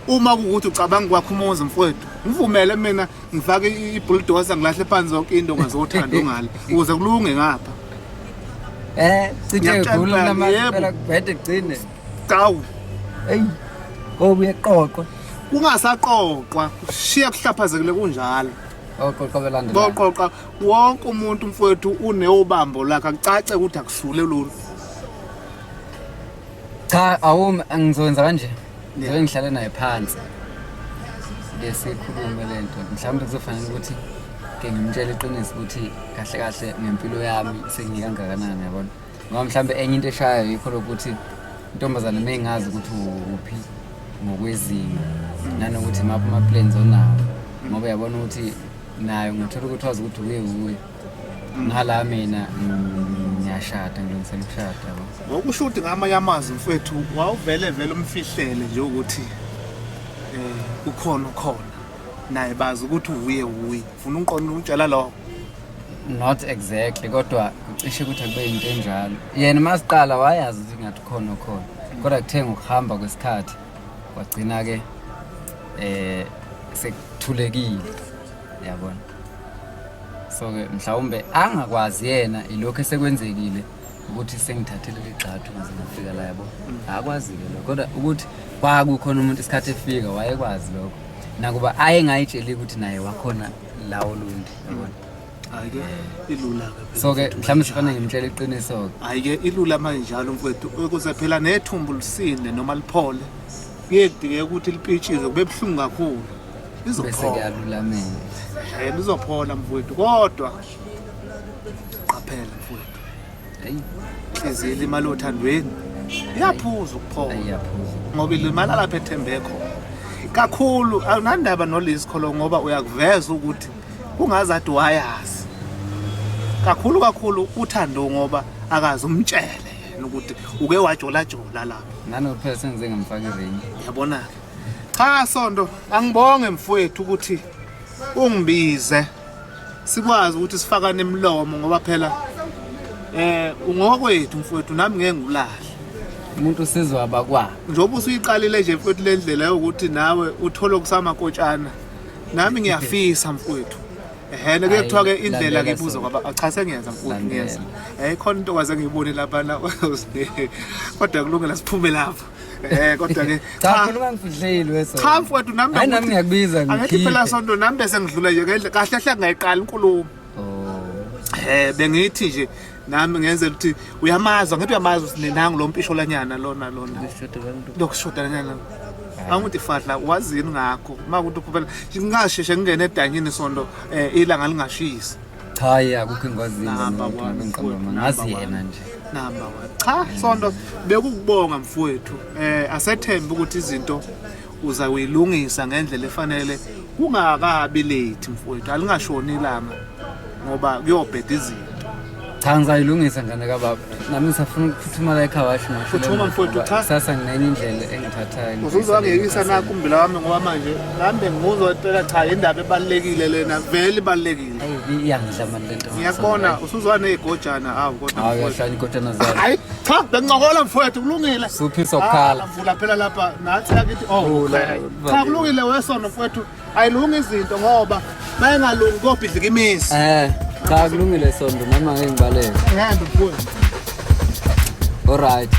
uma ukuthi ucabanga kwakho umuzi mfowethu ngivumele mina ngifake ibulldozer ngilahle phansi zonke into ngazothanda ungale ukuze kulunge ngapha cithe gula namaphela kubhede gcine Kawu uyeqoqwa kungasaqoqwa shiya kuhlaphazekile kunjalo oqoqwa wonke umuntu mfowethu unewubambo lakhe akucace ukuthi akusule lolu cha angizokwenza kanje ngizobe ngihlale naye phansi bese khulume lento mhlawumbe kuzofanele ukuthi ke ngimtshele iqiniso ukuthi kahle kahle ngempilo yami sengikangakanani yabona ngoba mhlawumbe enye into eshayo yikho lokuthi intombazana mengazi ukuthi uphi ngokwezinga nanokuthi maphi ama plans onawo ngoba yabona ukuthi nayo ngithola ukuthi wazi ukuthi uye ngala mina ngiyashada ngilungisela ukushada yabo ngokusho ukuthi ngamanye amazwi mfowethu wawuvele umfihlele nje ukuthi ukhona naye bazi ukuthi uye ufuna unqondo untshela lo not exactly kodwa kucishe ukuthi akube into enjalo yena masiqala wayazi ukuthi ngathi khona kodwa kuthe ngokuhamba kwesikhathi kwagcina ke sekuthulekile yabona. So ke mhlawumbe angakwazi yena ilokho esekwenzekile ukuthi sengithathele igxathu ngaze ngafika la yabo. Akwazi ke lokho kodwa ukuthi kwakukhona umuntu isikhathi efika wayekwazi lokho. Nakuba ayengayitsheli ukuthi naye wakhona lawo lundi yabona. Ayike ilula ke. So ke mhlawumbe sifanele ngimtshela iqiniso ke. Ayike ilula manje njalo mfowethu ukuze phela nethumbu lisinde noma liphole. Kuyedike ukuthi lipitshizwe kube bhlungu kakhulu. Bese kuyalulamela. Lizophola mfowethu kodwa qaphela mfowethu. Hayi. Izili imali othandweni iyaphuza ukuphola. Iyaphuza. Ngoba ilimala lapha ethembekho. Kakhulu awunandaba nolisikholo ngoba uyakuveza ukuthi ungazathi wayazi. Kakhulu uthando ngoba akazi umtshele ukuthi uke wajola lapha. Nanophela sengize ngamfaka iringi. Yabona. Cha Sondo angibonge mfowethu ukuthi ungibize sikwazi ukuthi sifakane emlomo ngoba phela ungokwethu mfowethu nami ngeke ngulahle. Umuntu usizwa abakwa. Njoba usuyiqalile nje mfowethu le ndlela yokuthi nawe uthole kusamakotshana. Nami ngiyafisa mfowethu. Ehene ke kuthiwa ke indlela ngibuza ngoba cha sengiyenza mfowethu ngiyenza. Khona into kwaze ngiyibone lapha na kodwa kulungela siphume lapha. Kodwa ke cha ngifidlile wesa. Cha mfowethu nami ngiyakubiza ngikhiphe. Angithi phela Sonto nami bese ngidlula nje kahle kahle ngayiqala inkulumo. Bengithi nje nami ngenzela ukuthi uyamazwa ngithi uyamazwa sinenangu lo mpisholanyana lona lokushodelanyana angithi fahla wazini ngakho makuthi phela ngingasheshe ngene edanyini Sonto ilanga lingashisi cha akukho engwazini ngazi yena nje number 1 cha Sonto bekukubonga mfowethu asethemba ukuthi izinto uza uyilungisa ngendlela efanele kungakabi late mfowethu alingashoni ilanga ngoba kuyobheda izinto cha ngizayilungisa ngane kababa nami ngisafuna ukuphuthuma la ekhaya washo ngisho uthuma mfowethu cha sasa nginenye indlela engithathayo uzozangekisa nakho umbila wami ngoba manje nami ngizotela cha indaba ebalekile lena vele ibalekile iyangidla manje lento ngiyakubona usuzwa negojana kodwa awuyashaya igojana zakho hayi cha bengincokola mfowethu kulungile suphi sokhala mvula phela lapha nathi yakithi cha kulungile wesono mfowethu ayilunga izinto ngoba mayengalungi kobhidlika imisi cha kulungile Sondo noma ngeke ngibaleke ngihambe mfowethu alright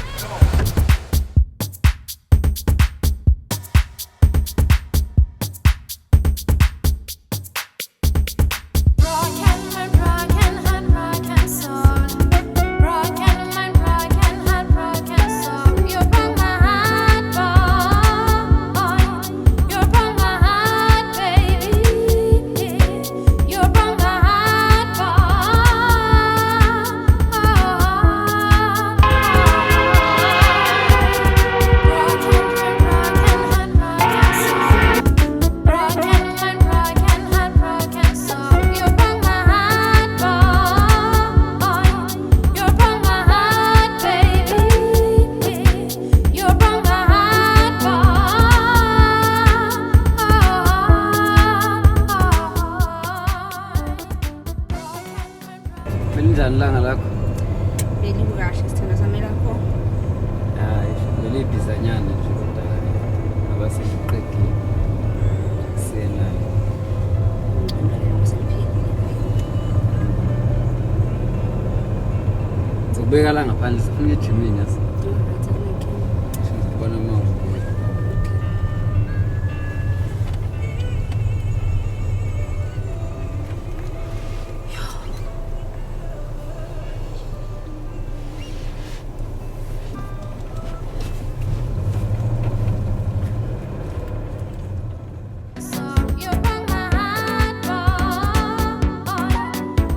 Langa lakho belikahle sithanda sami lapho hayi belibhizanyana nje kodwa abasiqedile sena zobeka la ngaphandle sifuna ejimini yasi sizibona manje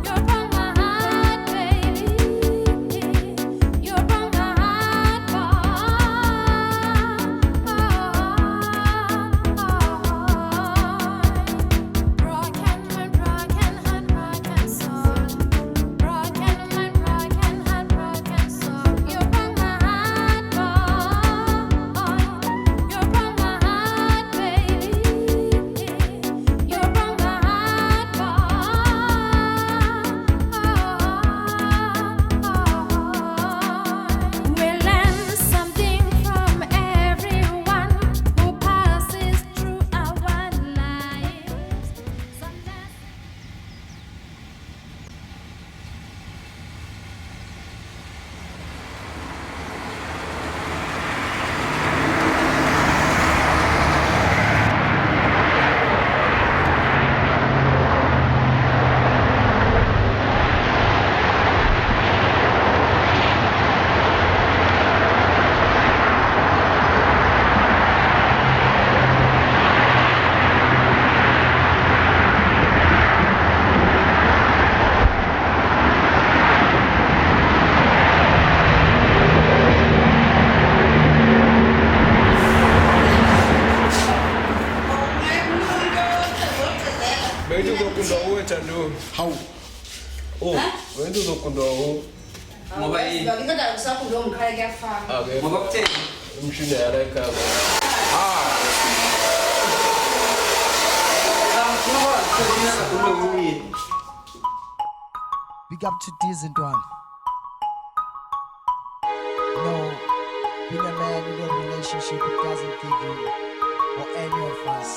You're from my heart, baby. You're from my heart. Begitu uzokundwa uwe Thando. Hawu. Oh, begitu uzokundwa uwe. Ngoba yini? Ngikade kusakho lo mkhaya kuyafana. Okay. Ngoba kutheni? Umshini yala ekhaya. Big up to Dizendwan. No, being a man in a relationship, it doesn't give you or any of us.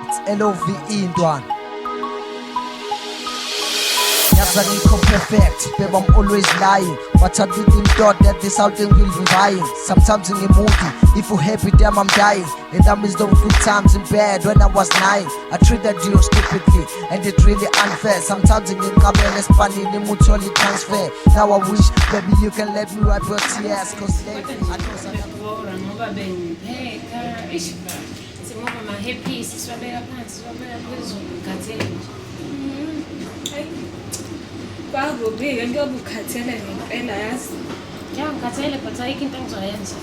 It's LOVE Ndwan. Yes, I need perfect, babe, I'm always lying. But I didn't thought that this outing will be buying. Sometimes in a movie, if you're happy, damn, I'm dying. And that means those good times in bed when I was 9. I treated you stupidly, and it really unfair. Sometimes in Kabele, Spani, mutually transfer. Now I wish, baby, you can let me wipe your tears. Cause lately, I know Kwakubike ngiyobukhathele ngempela yazi. Ngiyangikhathele but ayikho into engizoyenza.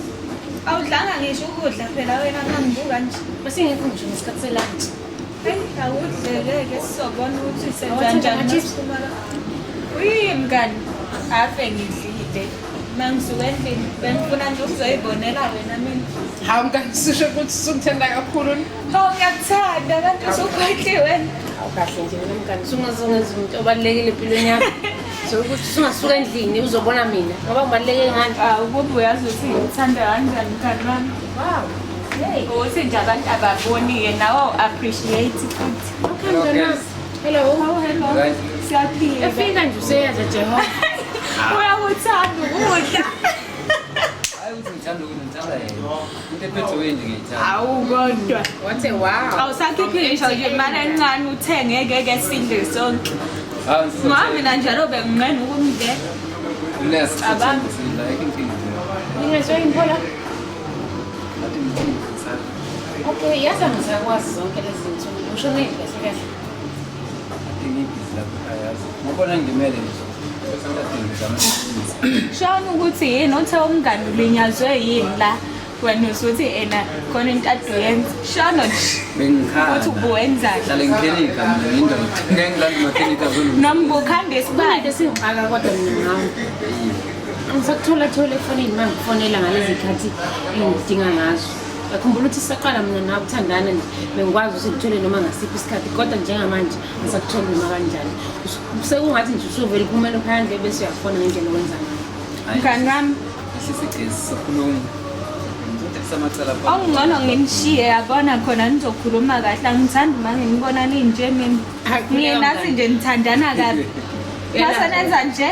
Awudlanga ngisho ukudla phela wena kangibuka nje. Bese ngekho ngisho ngesikhathi selunch. Hey, awudleke sizobona ukuthi senza njani. Uyimngani afe ngidlile. Mangisuka endlini bengifuna nje ukuzoyibonela wena mina. Hawu mngani sisho ukuthi sungithanda kakhulu. Hawu ngiyakuthanda kanti usukhwehli wena. Awukahle nje wena mngani sungazongenza umuntu obalekile empilweni yakho. So ukuthi sungasuka endlini uzobona mina ngoba ngibaleke ngani. Ukuba uyazi ukuthi ngikuthanda kanjani mngani wami. Wow. Hey. Ukuthi nje abantu ababoniye nawe appreciate futhi. Okay mngani. Hello. Oh hello. Siyaphila. Efika nje useyaza Jehova. Uyakuthanda ukudla. Hayi uthi ngithanda ukudla yena. Into ephethe wendi ngiyithanda. Awu kodwa. Wathe wow. Awusakhiphi ngisho nje imali encane uthenge ngeke sidle sonke. Ngoba mina njalo benginqena ukumngena. Bless. Abantu. Like inkingi. Ngingezwe ngiphola. Okay, yazi ngisakwazi zonke lezi zinto. Usho ngeke kahle. Ngibhizi lapha ayazi. Ngibona ngimele nje. Shana ukuthi yini othe umngani ulinyazwe yini la wena usuthi ena khona into adoyenza. Shana nje. Bengikhala. Uthi ubuwenzani? Hlale ngiklinika mina indoda. Ngengilanda maklinika zolu. Nombukhanda esibani esingaka kodwa mina ngawo. Angisakuthola efonini mangifonela ngalezi khathi engidinga ngazo. Ngakhumbula ukuthi sisaqala mina nawe uthandana nje bengikwazi ukuthi ngithole noma ngasiphi isikhathi kodwa njengamanje ngisakuthola noma kanjani. Sekungathi nje usuvela kumele phandle bese uyafona ngendlela okwenza ngayo. Mngani wami sisicezi sokhuluma. Samacala pha. Awungcono nginishiye yabona khona nizokhuluma kahle angithandi mangibona ninje mina. Mina nje nithandana kabi. Masenenza nje.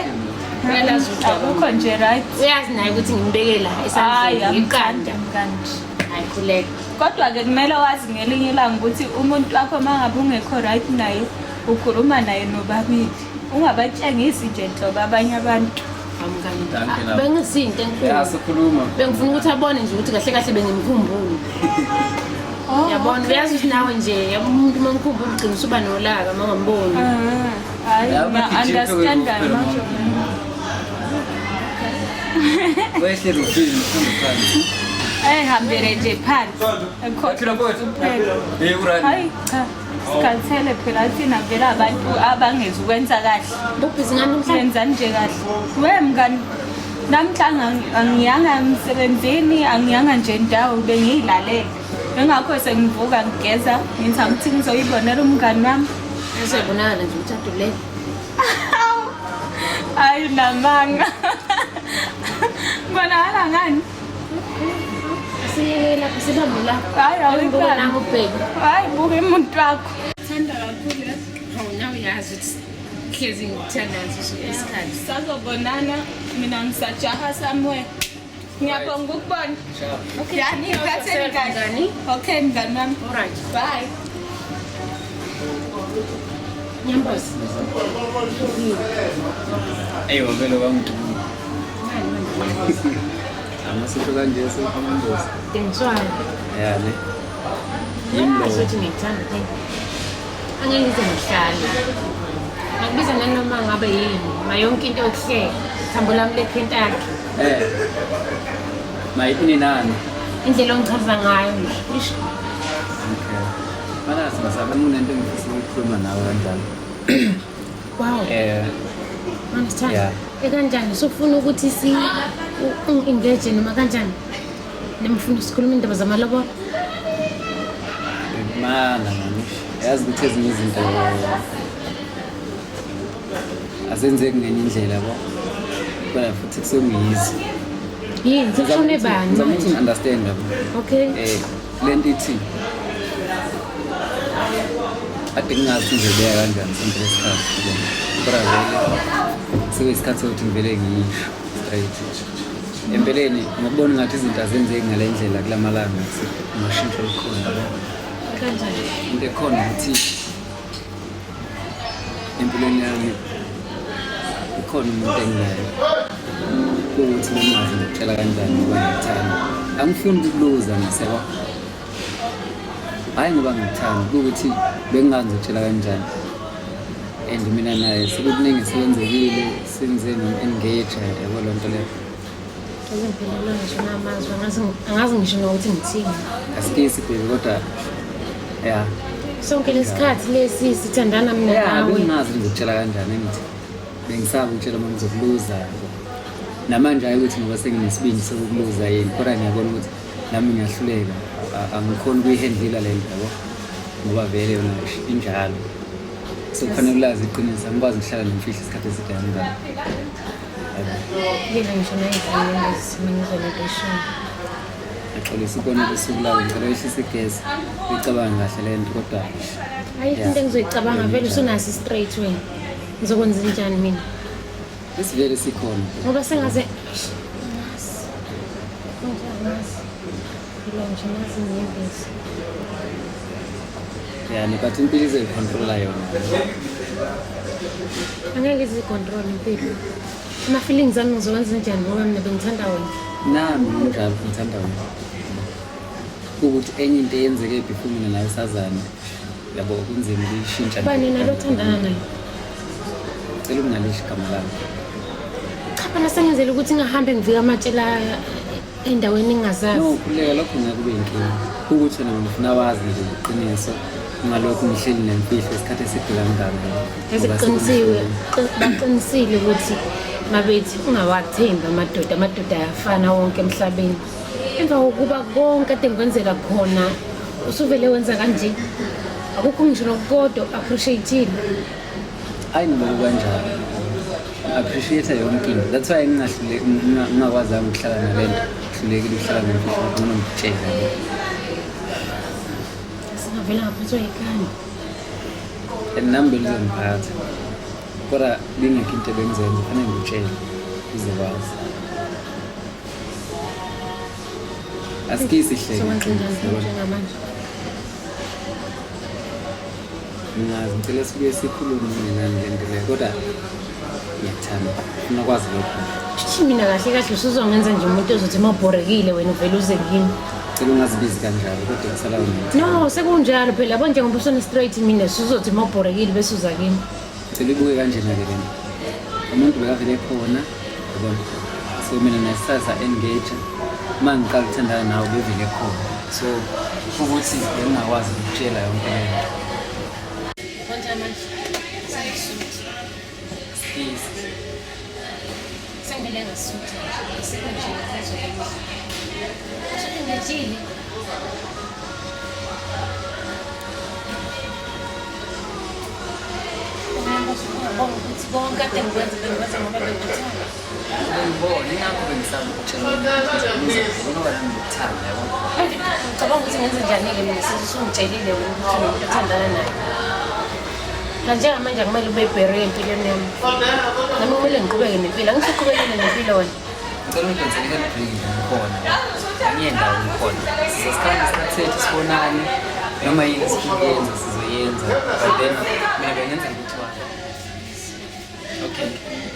Uyalazi ukuthi akukho nje right. Uyazi naye ukuthi ngimbekela esandleni iqanda kanje. Ayikhuleka. Kodwa ke kumele wazi ngelinye ilanga ukuthi umuntu wakho mangabe ungekho right naye ukhuluma naye nobabili. Ungabatshengisi nje nhlobo abanye abantu. Amngani. Bengisinto enkulu. Yasikhuluma. Bengifuna ukuthi abone nje ukuthi kahle kahle bengimkhumbula. Yabona uyazi ukuthi nawe nje umuntu momkhumbula ugcina usuba nolaka mangamboni. Hayi understand manje. Wehle rufini mfundisi. Hambele nje phansi. Ekhokhela kuphela. Hayi cha. Sikhathele phela thina vela abantu abangezi ukwenza kahle. Ubhizi ngani umhlenza nje kahle. We mngani namhlanje angiyanga emsebenzini angiyanga nje indawo bengiyilalela. Engakho sengivuka ngigeza ngithi angithi ngizoyibonela umngani wami. Esebonakala nje ukuthi adule. Hayi namanga. Bonakala ngani? Siyela kusibambe la. Hayi awuyibona ngubheki. Hayi buka umuntu wakho. Thanda kakhulu yazi. Hawu nawe yazi ukuthi hlezi ngikuthanda nje isikhathi. Sazobonana mina ngisajaha somewhere. Ngiyabonga ukubona. Okay, yani ngiphatheni kahle. Okay mngani wami. Alright. Bye. Nyambozi. Ayo vele bangithi. Amasisho kanje sekhomndosi. Tenswana. Yale. Yimlo. Sothi ngithanda ke. Angeke ngize ngihlale. Ngakubiza nanoma ngabe yini, mayonke into yokuhleka. Thambo lami lekhentaki. Mayini nani? Indlela ongichaza ngayo nje. Okay. Mana Kunento engifisa ukukhuluma nawe kanjalo. Wow. Understand? Yeah. Kanjani sofuna ukuthi si engage noma kanjani? Nemfuna sikhuluma indaba zamalobolo. Mana yazi ukuthi ezinye izinto azenzeki ngenye indlela yabo. Kodwa futhi kusengiyizi. Yini sifune bani? Ngizama ukuthi understand yabo. Okay. Lento ithi ade ngingazi nje beya kanjani sonke lesikhathi kodwa vele seyisikhathi sokuthi ngivele ngiyisho straight empeleni ngokubona ngathi izinto azenzeki ngale ndlela kulamalanga simashintsho likhona yabo Kanjani? into ekhona ukuthi empilweni yami ikhona umuntu engilayo ukuthi ngingazi ngitshela kanjani ngoba ngithanda angifuni ukuluza ngiseba hayi ngoba ngithanda ukuthi bengingazi ngitshela kanjani and mina naye sekuningi sikwenzekile senze no-engage yabo loo nto leyo Ngizempilelo ngisho namazwi angazi ngisho nokuthi ngithini. asikisi baby kodwa ya Sonke lesikhathi lesi sithandana mina nawe. bengingazi ngizokutshela kanjani ngithi bengisaba ukutshela uma ngizokuluza namanje hayi ukuthi ngoba senginesibindi sokuluza yini kodwa ngiyabona ukuthi nami ngiyahluleka angikhona ukuyihandlela le nto yabo ngoba vele yona injalo sokufanele ulazi iqiniso angikwazi ukuhlala nemfihlo isikhathi eside kangaka Yena ngisho nayizini esimengizole leshoni. Axolisa ukona usuku lawo ngicela wehlise igesi uyicabanga kahle le nto kodwa Ayikho into engizoyicabanga vele usunasi straight wena. Ngizokwenza njani mina? isivele sikhona Ngoba sengaze yani but impilo izoyicontrola yona angeke izicontrol impilo. Ama-feelings ami ngizokwenza njani ngoba mina bengithanda wena. nami njalo ngithanda wena ukuthi enye into eyenzeke before mina nawe sazana yabo kunzima ukuyishintsha Bani nalo othandana naye? cela ukungalisho igama lami Cha phela sengenzela ukuthi ngihambe ngivika amatshela endaweni engingazazi. no kuleka lokho ngeke kube inkinga ukuthi wena ngifuna wazi nje iqiniso ngalokho ngihleli nemfihlo isikhathi eside kangaka Eziqinisiwe baqinisile ukuthi mabethi ungawathemba amadoda ayafana wonke emhlabeni. Emva kokuba konke ade ngikwenzela khona usuvele wenza kanje. Akukho ngisho nokukodwa appreciate. hayi noma kanjalo appreciate yonke into that's why ngingakwazanga ukuhlala nalento hlulekile ukuhlala nemfihlo noma ngitshela Singavela ngaphathwa yikhanda. nami belizongiphatha kodwa bengekho into ebengizenza kufanele ngitshele ukuze kwazi asikisi Sokwenza njani njengamanje? ngingazi ngicela sibuye sikhulume nani le nto leyo kodwa ngiyathanda ufuna kwazi lokho Shithi mina kahle kahle usuzongenza nje umuntu ozothi mawubhorekile wena uvela uze kimi. cela ungazibizi kanjalo kodwa kusala wena No, sekunjalo phela yabo njengoba usona straight mina uzothi mawubhorekile bese uza kimi. cela ibuke kanjena ke lento umuntu bekavele khona yabona so mina nasasa engage uma ngiqala ukuthandana nawe bevele khona so ukuthi bengingakwazi ukutshela yonke lento Konje manje? Sengisuthi. Sengivele ngasuthi. Sekunje ngizokwenza. Usho ngijile. Ukuthi konke ade ngikwenza bengikwenza ngoba bengikuthanda. ngibona ingakho bengisaba ukutshela ngoba nami ngikuthanda yabona Ngicabanga ukuthi ngenze njani-ke mina sesungitshelile wena ukuthi unomuntu othandana naye. Njengamanje akumele ube bheriwe empilweni yami. Nami kumele ngiqhubeke nempilo. Angisuqhubekile nempilo wena. ngicela ungidonsele i-handbrake ngikhona enye ndawo ngikhona sizosikhala isikhathi sethu sibonane noma yini esizoyenza sizoyenza but then mina bengenza ngithiwa okay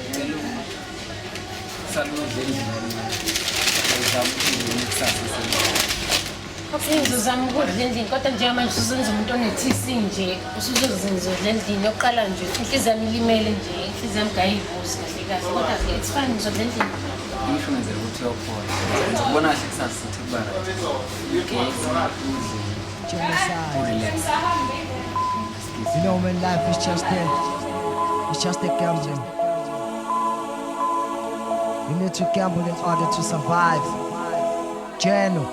ngicela saludle endlini ngizama ukuthi kusasa Ngizozama ukudla endlini kodwa njengamanje usuzenza umuntu onethisi nje usuzozenza endlini yokuqala nje inhliziyo yami ilimele nje inhliziyo yami kayivuzi kahle kahle kodwa it's fine ngizodla endlini. ngisho ngenzela ukuthi uyophola ngizobona kahle kusasa sithi kuba right ugezi udle relax You know when life is just a gambling. You need to gamble in order to survive. Geno.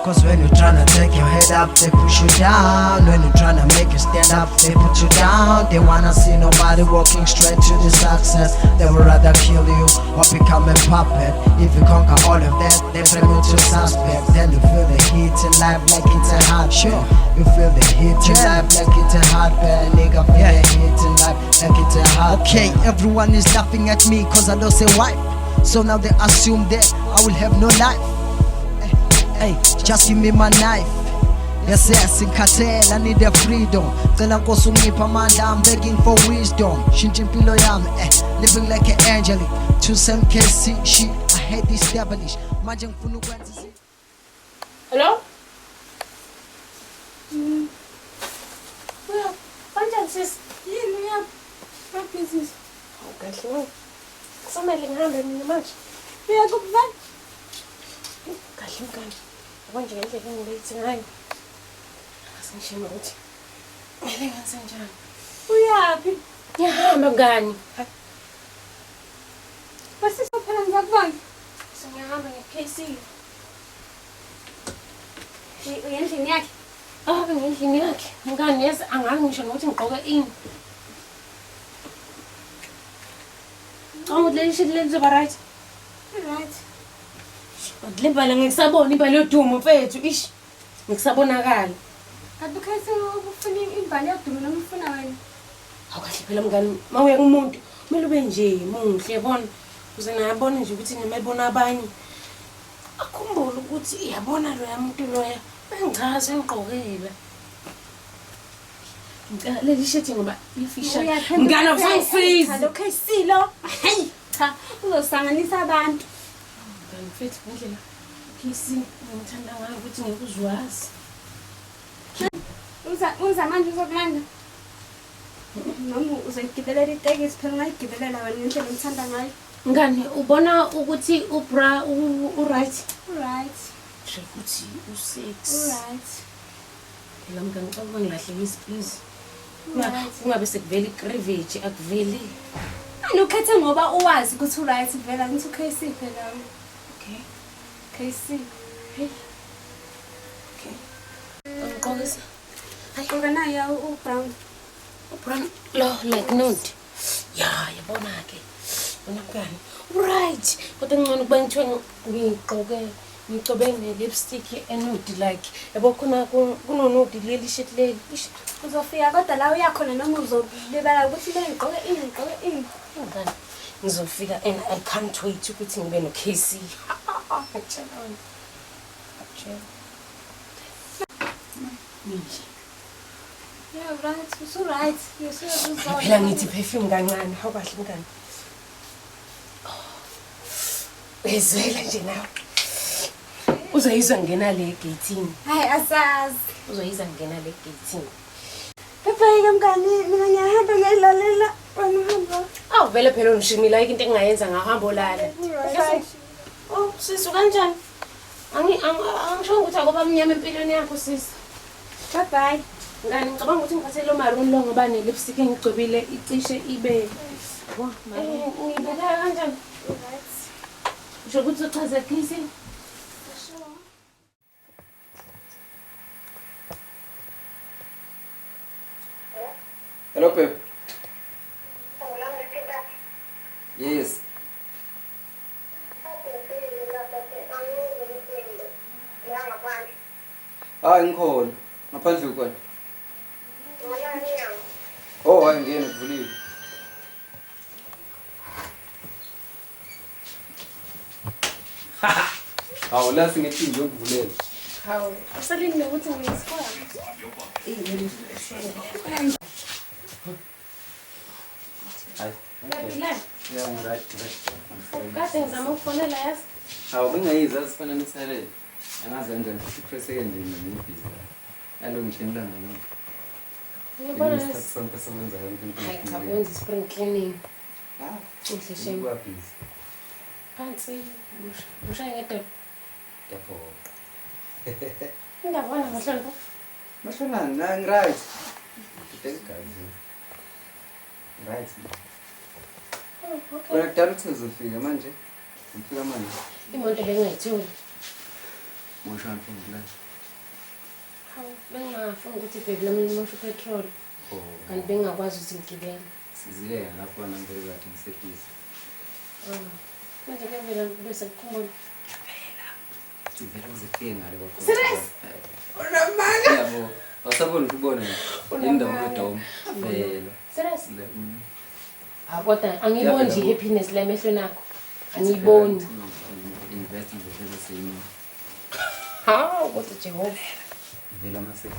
Cause when you're tryna take your head up, they push you down. When you're tryna make you stand up, they put you down. They wanna see nobody walking straight to the success. They would rather kill you or become a puppet. If you conquer all of that, they frame you to suspect. Then you feel the heat in life like it's a hot sure. You feel the heat in life like it's a hot bed. Nigga feel the heat in life like it's a hot. Okay, everyone is laughing at me cause I lost a wife. So now they assume that I will have no life. Hey, just give me my knife. Yes, in cartel, I need the freedom. Then I go so I'm begging for wisdom. Shinjin pilo yam, living like an angel. To some case, shit, I hate this devilish. Imagine funu see. Hello? Well, kanjani sis? Yini uyaphi? Happy sis. Kahle wena. Somele ngihambe mina manje. Uyakuphi? Kahle mngani. Konje ngendlela engilethi ngayo. Asengishima ukuthi. Ngeke ngenze njani. Uyaphi? Ngiyahamba ngani? Bese sophela ngizakubona. Sengiyahamba nge-KC. Uyendlini yakhe? Ngendlini yakhe. Mngani yes angazi ngisho nokuthi ngigqoke ini. Leli shit lizoba right. Right. Limbala ngikusabona imbali yodumo mfethu ish. Ngikusabonakala. Kanti ukhayise ukufuna imbali yodumo noma ufuna wena? Awukahle phela mngani mawuya kumuntu kumele ube nje muhle yabona. Uze ngiyabona nje ukuthi ngimayibona abanye. Akhumbula ukuthi yabona lo yamuntu loya bengichaze ngigqokile. Leli shit ngoba ifisha. Ngana ufangisiza. Okay silo. Hey cha uzosanganisa abantu. Mfethu ngendlela kisi ngithanda ngayo ukuthi ngikuzwazi. Uza manje uzokulanda. Noma uzogibela itekisi phela ngayigibelela wena ngendlela ngithanda ngayo. Ngani ubona ukuthi ubra right? Right. Nje ukuthi u6. Right. Phela mngani ngicela ngilahlekise please. Ungabe sekuvela igrevage akuveli. Anokhethe ngoba uwazi ukuthi right vela ngithi uKC phela. Okay. KC. Hey. Okay. Ngqokisa. Hayi nayo uBrown. uBrown lo like nude. Ya yabona ke. Wena mngani. Right. Kodwa ngcono kuba ngithiwe ngigcobe ne-lipstick enude like yabo khona kunonude leli shit leli. Uzofika kodwa la uyakhona noma uzolibala ukuthi ngigqoke ini. Ngani? Ngizofika and I can't wait ukuthi ngibe no KC. Yeah, right. So right. You're so phela ngithi perfume kancane. Hawu kahle mngani. Ezwela nje nawe. Uzoyizwa ngena le gateini. Hayi asazi. Uzoyizwa ngena le gateini. Bye mngani, mina ngiyahamba ngilalela. Wena hamba. Awu vele phela ngishimila into engayenza ngahamba olala. Oh, sisu kanjani? Angisho ukuthi akoba mnyama empilweni yakho sisi. Bye bye. Ngani ngicabanga ukuthi ngiphathe lo maroon lo ngoba ne lipstick engigcobile icishe ibe. Wo, ngibeka kanjani? Right. Ngisho ukuthi uchaze kisi. Hello, babe. Yes. Ngikhona. Ngaphandle ukona. Oh, hayi ngene kuvulile. Hawu la singethi nje ukuvulela. Hawu, usalinde ukuthi ngiyisikwa. Hayi. Yeah, right. Kade ngizama ukufonela yazi. Hawu bengayiza sifana nisalele. Angazi kanjani futhi press ke nje ngibhizi. Alo ngishindla ngalo. Ngibona sonke sobenza yonke into. Hayi cha kwenza spring cleaning. Kuhle shame. Kuba busy. Phansi ushaya ngedwa. Yapho. Ngiyabona ngahlonto. Mashona, nang right. Thank God. Right. Okay. Kudala ukuthi uzofika manje. Ufika manje. Imoto bengayitholi. Mosha mfundla. Hawu, bengafuna ukuthi baby lami limosha petrol. Kanti bengakwazi ukuthi ngigibele. Sizile lapho nangeke kathi ngisephisa. Manje kuvela bese kukhumbulo. Ivela kuzifike ngale kwakho. Serious? Unamanga. Yabo. Awusabona ukubona indawo yodoma. Vela. Serious? Kodwa angiyiboni nje happiness la emehlweni akho. Angiyiboni. Invest in the same. Hawu, kodwa Jehova. Vela mase.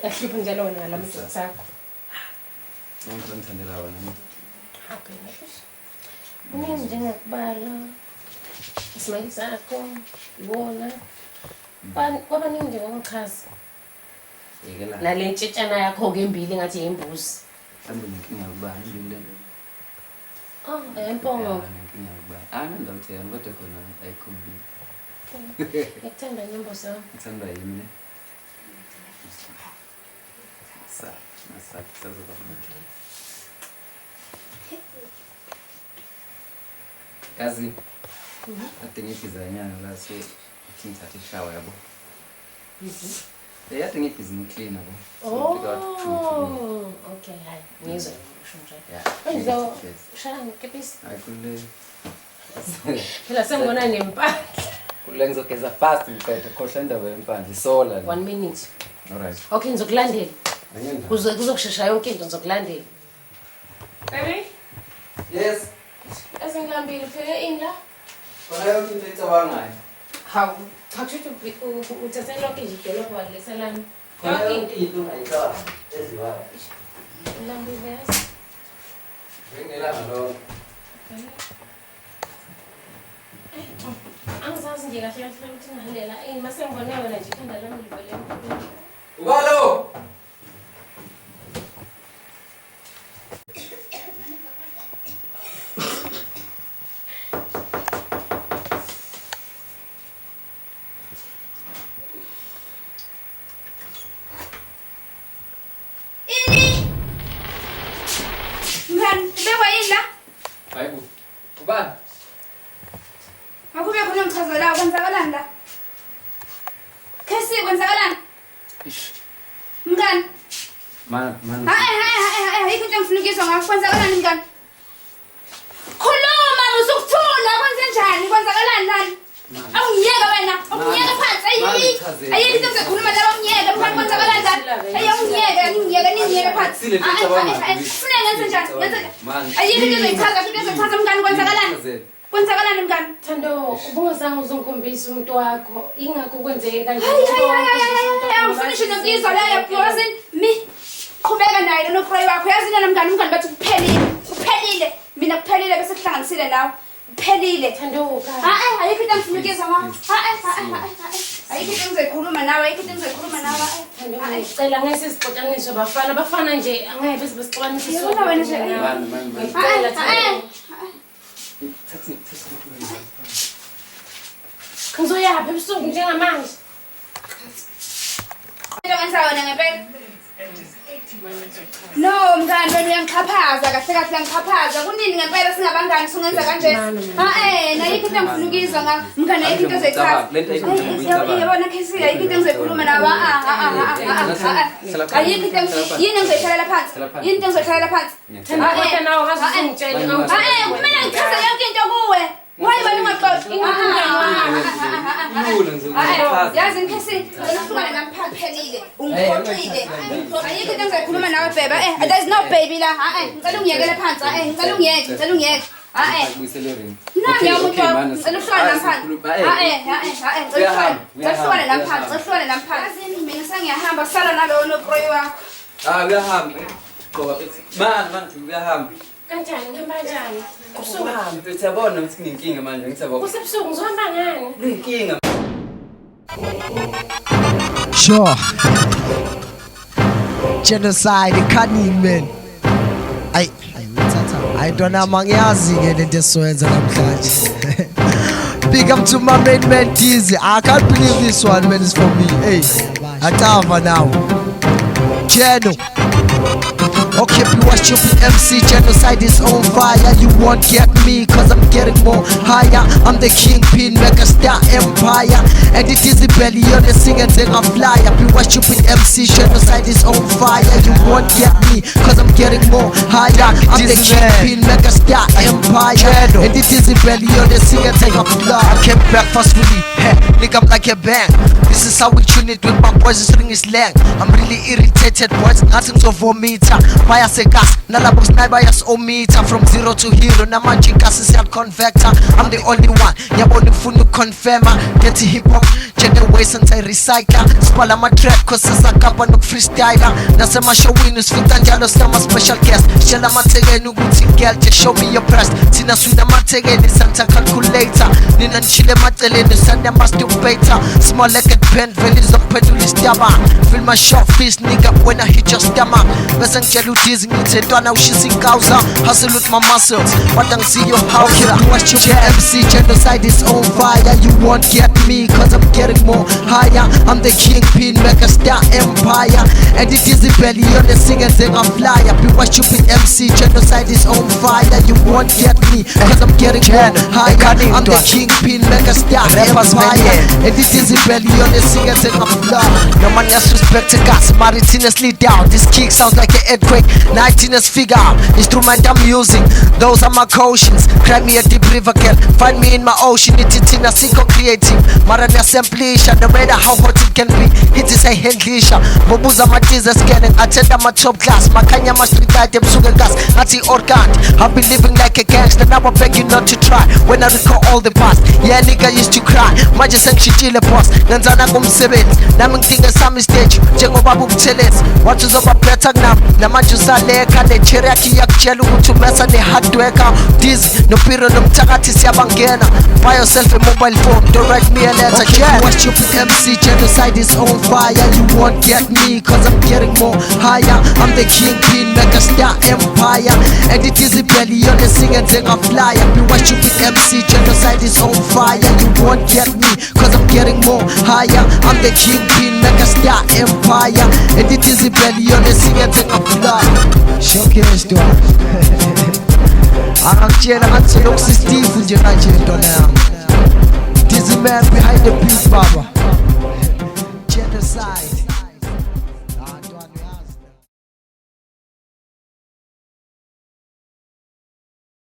Kahlupha njalo wena ngalamuntu sakho. Ngithandela wena. Happy ngish. Kuningi njengakubala. Isimali sakho, ibona. Kwaba ningi nje ngomchaza. Yekela. Nale ntshitshana yakho ngembili ngathi yembuzi. Mhlawumbe nenkinga yokubani ngimlele. Ayempongo. Nenkinga yokubani. Nandawuthi yami kodwa khona ayikhombi. Ngikuthanda inyimbo zakho. Ngithanda yini? Sazoba manje. Yazi. Ade ngiphiza inyanga la so ngithatha ishower yabo. Yathi ngiphiza clean yabo. Oh, okay, hayi. Ngizwe usho nje. Manje shaya ngikepisi. Ayikule. Phela sengibona nempahla. Kule ngizogeza fast ngiqeda khohla indawo yempandla isola. 1 minute. Alright. Okay, ngizokulandela. Kuzokushesha yonke into ngizokulandela. Baby? Yes. Ezingilambile phela ini la? Khona yonke into ecabangayo. Hawu, chakuthi uthathe lonke nje idolobha walesalami. Khona yonke into ongayicabanga eziwayo. Ngilambile yazi. Bengelanga lonke. Angizazi nje kahle kahle ukuthi ngihalela ini mase ngibone wena nje ikhanda lami libele. Ubalo! Hayibo. Ubani? Akube khona ngichazela kwenzakalani la? Khesi kwenzakalani? Ish. Mngani. Man. Ayikho into engifuna ngakho kwenzakalani mngani? Khuluma usukuthula kwenze njani kwenzakalani lana? Awungiyeka wena, awungiyeka phansi ayikho into engizokhuluma la awungiyeka mngani kwenzakalani lana? Ngiyeka phansi. Sifuna ngenze njani? Ayikho into engizoyichaza mngani kwenzakalani? Kwenzakalani mngani? Thando, ubungazange uzongikhombisa umuntu wakho. Ingakho kwenzeke kanje. Awufunishe nokuyizwa leyo because qhubeka naye lo cry wakho. Yazi nina mngani bathi kuphelile. Mina kuphelile bese kuhlanganisile nawe. Kuphelile. Thandoka. Ayikho into engifunikiza ngawe. Ayikho into engizoyikhuluma nawe. Ayikho into engizoyikhuluma nawe. Thandoka, ngicela ngeke sixoxaniswe bafana nje angeke bese besixoxanise Yona wena nje. Man. Ngizoyapha ebusuku njengamanje. Into ngenza wena ngempela. No mngani wena uyangixhaphaza kahle uyangixhaphaza. Kunini ngempela singabangani sungenza kanje? Ayikho into engifunikiza mngani ayikho into ezoyichaza. Yabona Khesi ayikho into engizoyikhuluma nawe. Ayikho into yini engizoyihlalela phansi? Yini into engizoyihlalela phansi? Kodwa nawe ngazungitshela ngawo. Kumele ngichaze yonke into kuwe. Why wena ungaxoxi? Yazi Khesi unahlukana nami phansi phelile. Ungiphoxile. Ayikho into engizoyikhuluma nawe beba. There is no baby la. Ngicela ungiyekele phansi. Ngicela ungiyeke. Mina sengiyahamba sala nalowo noproyi wakho. Uyahamba. Man, uyahamba. Kanjani ngihamba kanjani? Usuhamba. Ngiyabona ukuthi nginkinga manje ngithabona. Kusebusuku ngizohamba ngani? Inkinga. Sure. Genocide cunning man. I don't know mangiyazi ke lento esizoyenza namhlanje. Big up to my main man Dizzy. I can't believe this one, man, is for me. Hey, Atava now. Geno. Okay, pure stupid MC, genocide is on fire. You won't get me, cause I'm getting more higher. I'm the kingpin, mega star empire. And it is the belly on the singing thing I'm flyer. Pure stupid MC, genocide is on fire. You won't get me, cause I'm getting more higher. I'm the kingpin, mega star empire. And it is the belly on the singing thing I'm flyer. I came back forcefully, hey, nigga, I'm like a bang. This is how we tune it with my boys, this ring is lang. I'm really irritated, boys, nothing's over meter. Bayasekas, nalabo sniper yas ometer. From 0 to hero, namanje gas is convector. I'm the only one, yabona ufuna confirmer. Get hip hop, gender waste anti recycler. Spala my track, cause sisakapa no freestyler. Nasema showini usfita njalo sama special guest. Shela mategeni ukuthi girl, just show me your breast. Tina swida mategeni santa calculator. Nina nchile mateleni sanda masturbator. Small like a pen, values of peduli stabber. Feel my short fist, nigga, when I hit your stomach. Bese ngitshela udizzy ngithi ntwana ushisa inkawuza. Hustle with my muscles, but I see your house. Okay, watch your MC, genocide is on fire. You won't get me, cause I'm getting more higher. I'm the kingpin, mega star empire. And it is the belly on the singing thing I'm flyer. Pure stupid MC, genocide is on fire. You won't get me, cause I'm getting more higher. I'm the kingpin, mega star empire. And it is the belly on the singing thing I'm flyer. No man else respect to gas, Martinezly down. This kick sounds like an earthquake. 19ers figure out instrument I'm using. Those are my cautions. Cry me a deep river girl, find me in my ocean. It's Tina Sinko creative. Marana Simplisha, no matter how hot it can be. It is a handlisha. Bobuza matiza scanning. Attend my top class. Makanya my street item sugar gas. Nati organ. I've been living like a gangster. Now I beg you not to try. When I recall all the past, yeah nigga used to cry. Maji sengishitile boss. Nenzana kumsebenzi. Nami ngidinga sami stage. Njengoba bubuthelenzi. What is over better now? Namanje usaleka necheraki yakutshela ukuthi umesa ne-hard worker. Dizzy nopiro nomthakathi siyabangena. Buy yourself a mobile phone, don't write me a letter. Okay, watch your MC, genocide is on fire. You won't get me, cause I'm getting more higher. I'm the kingpin, mega star empire. And it is the belly on the singing thing I'm flyer. Be watch your MC, genocide is on fire. You won't get me, cause I'm getting more higher. I'm the kingpin, mega star empire. And it is the belly on the singing thing I'm flyer. Showcase to angakutshela ngathi lokhu Steve nje kanje ntwana yami. Dizzy man behind the beat, baba.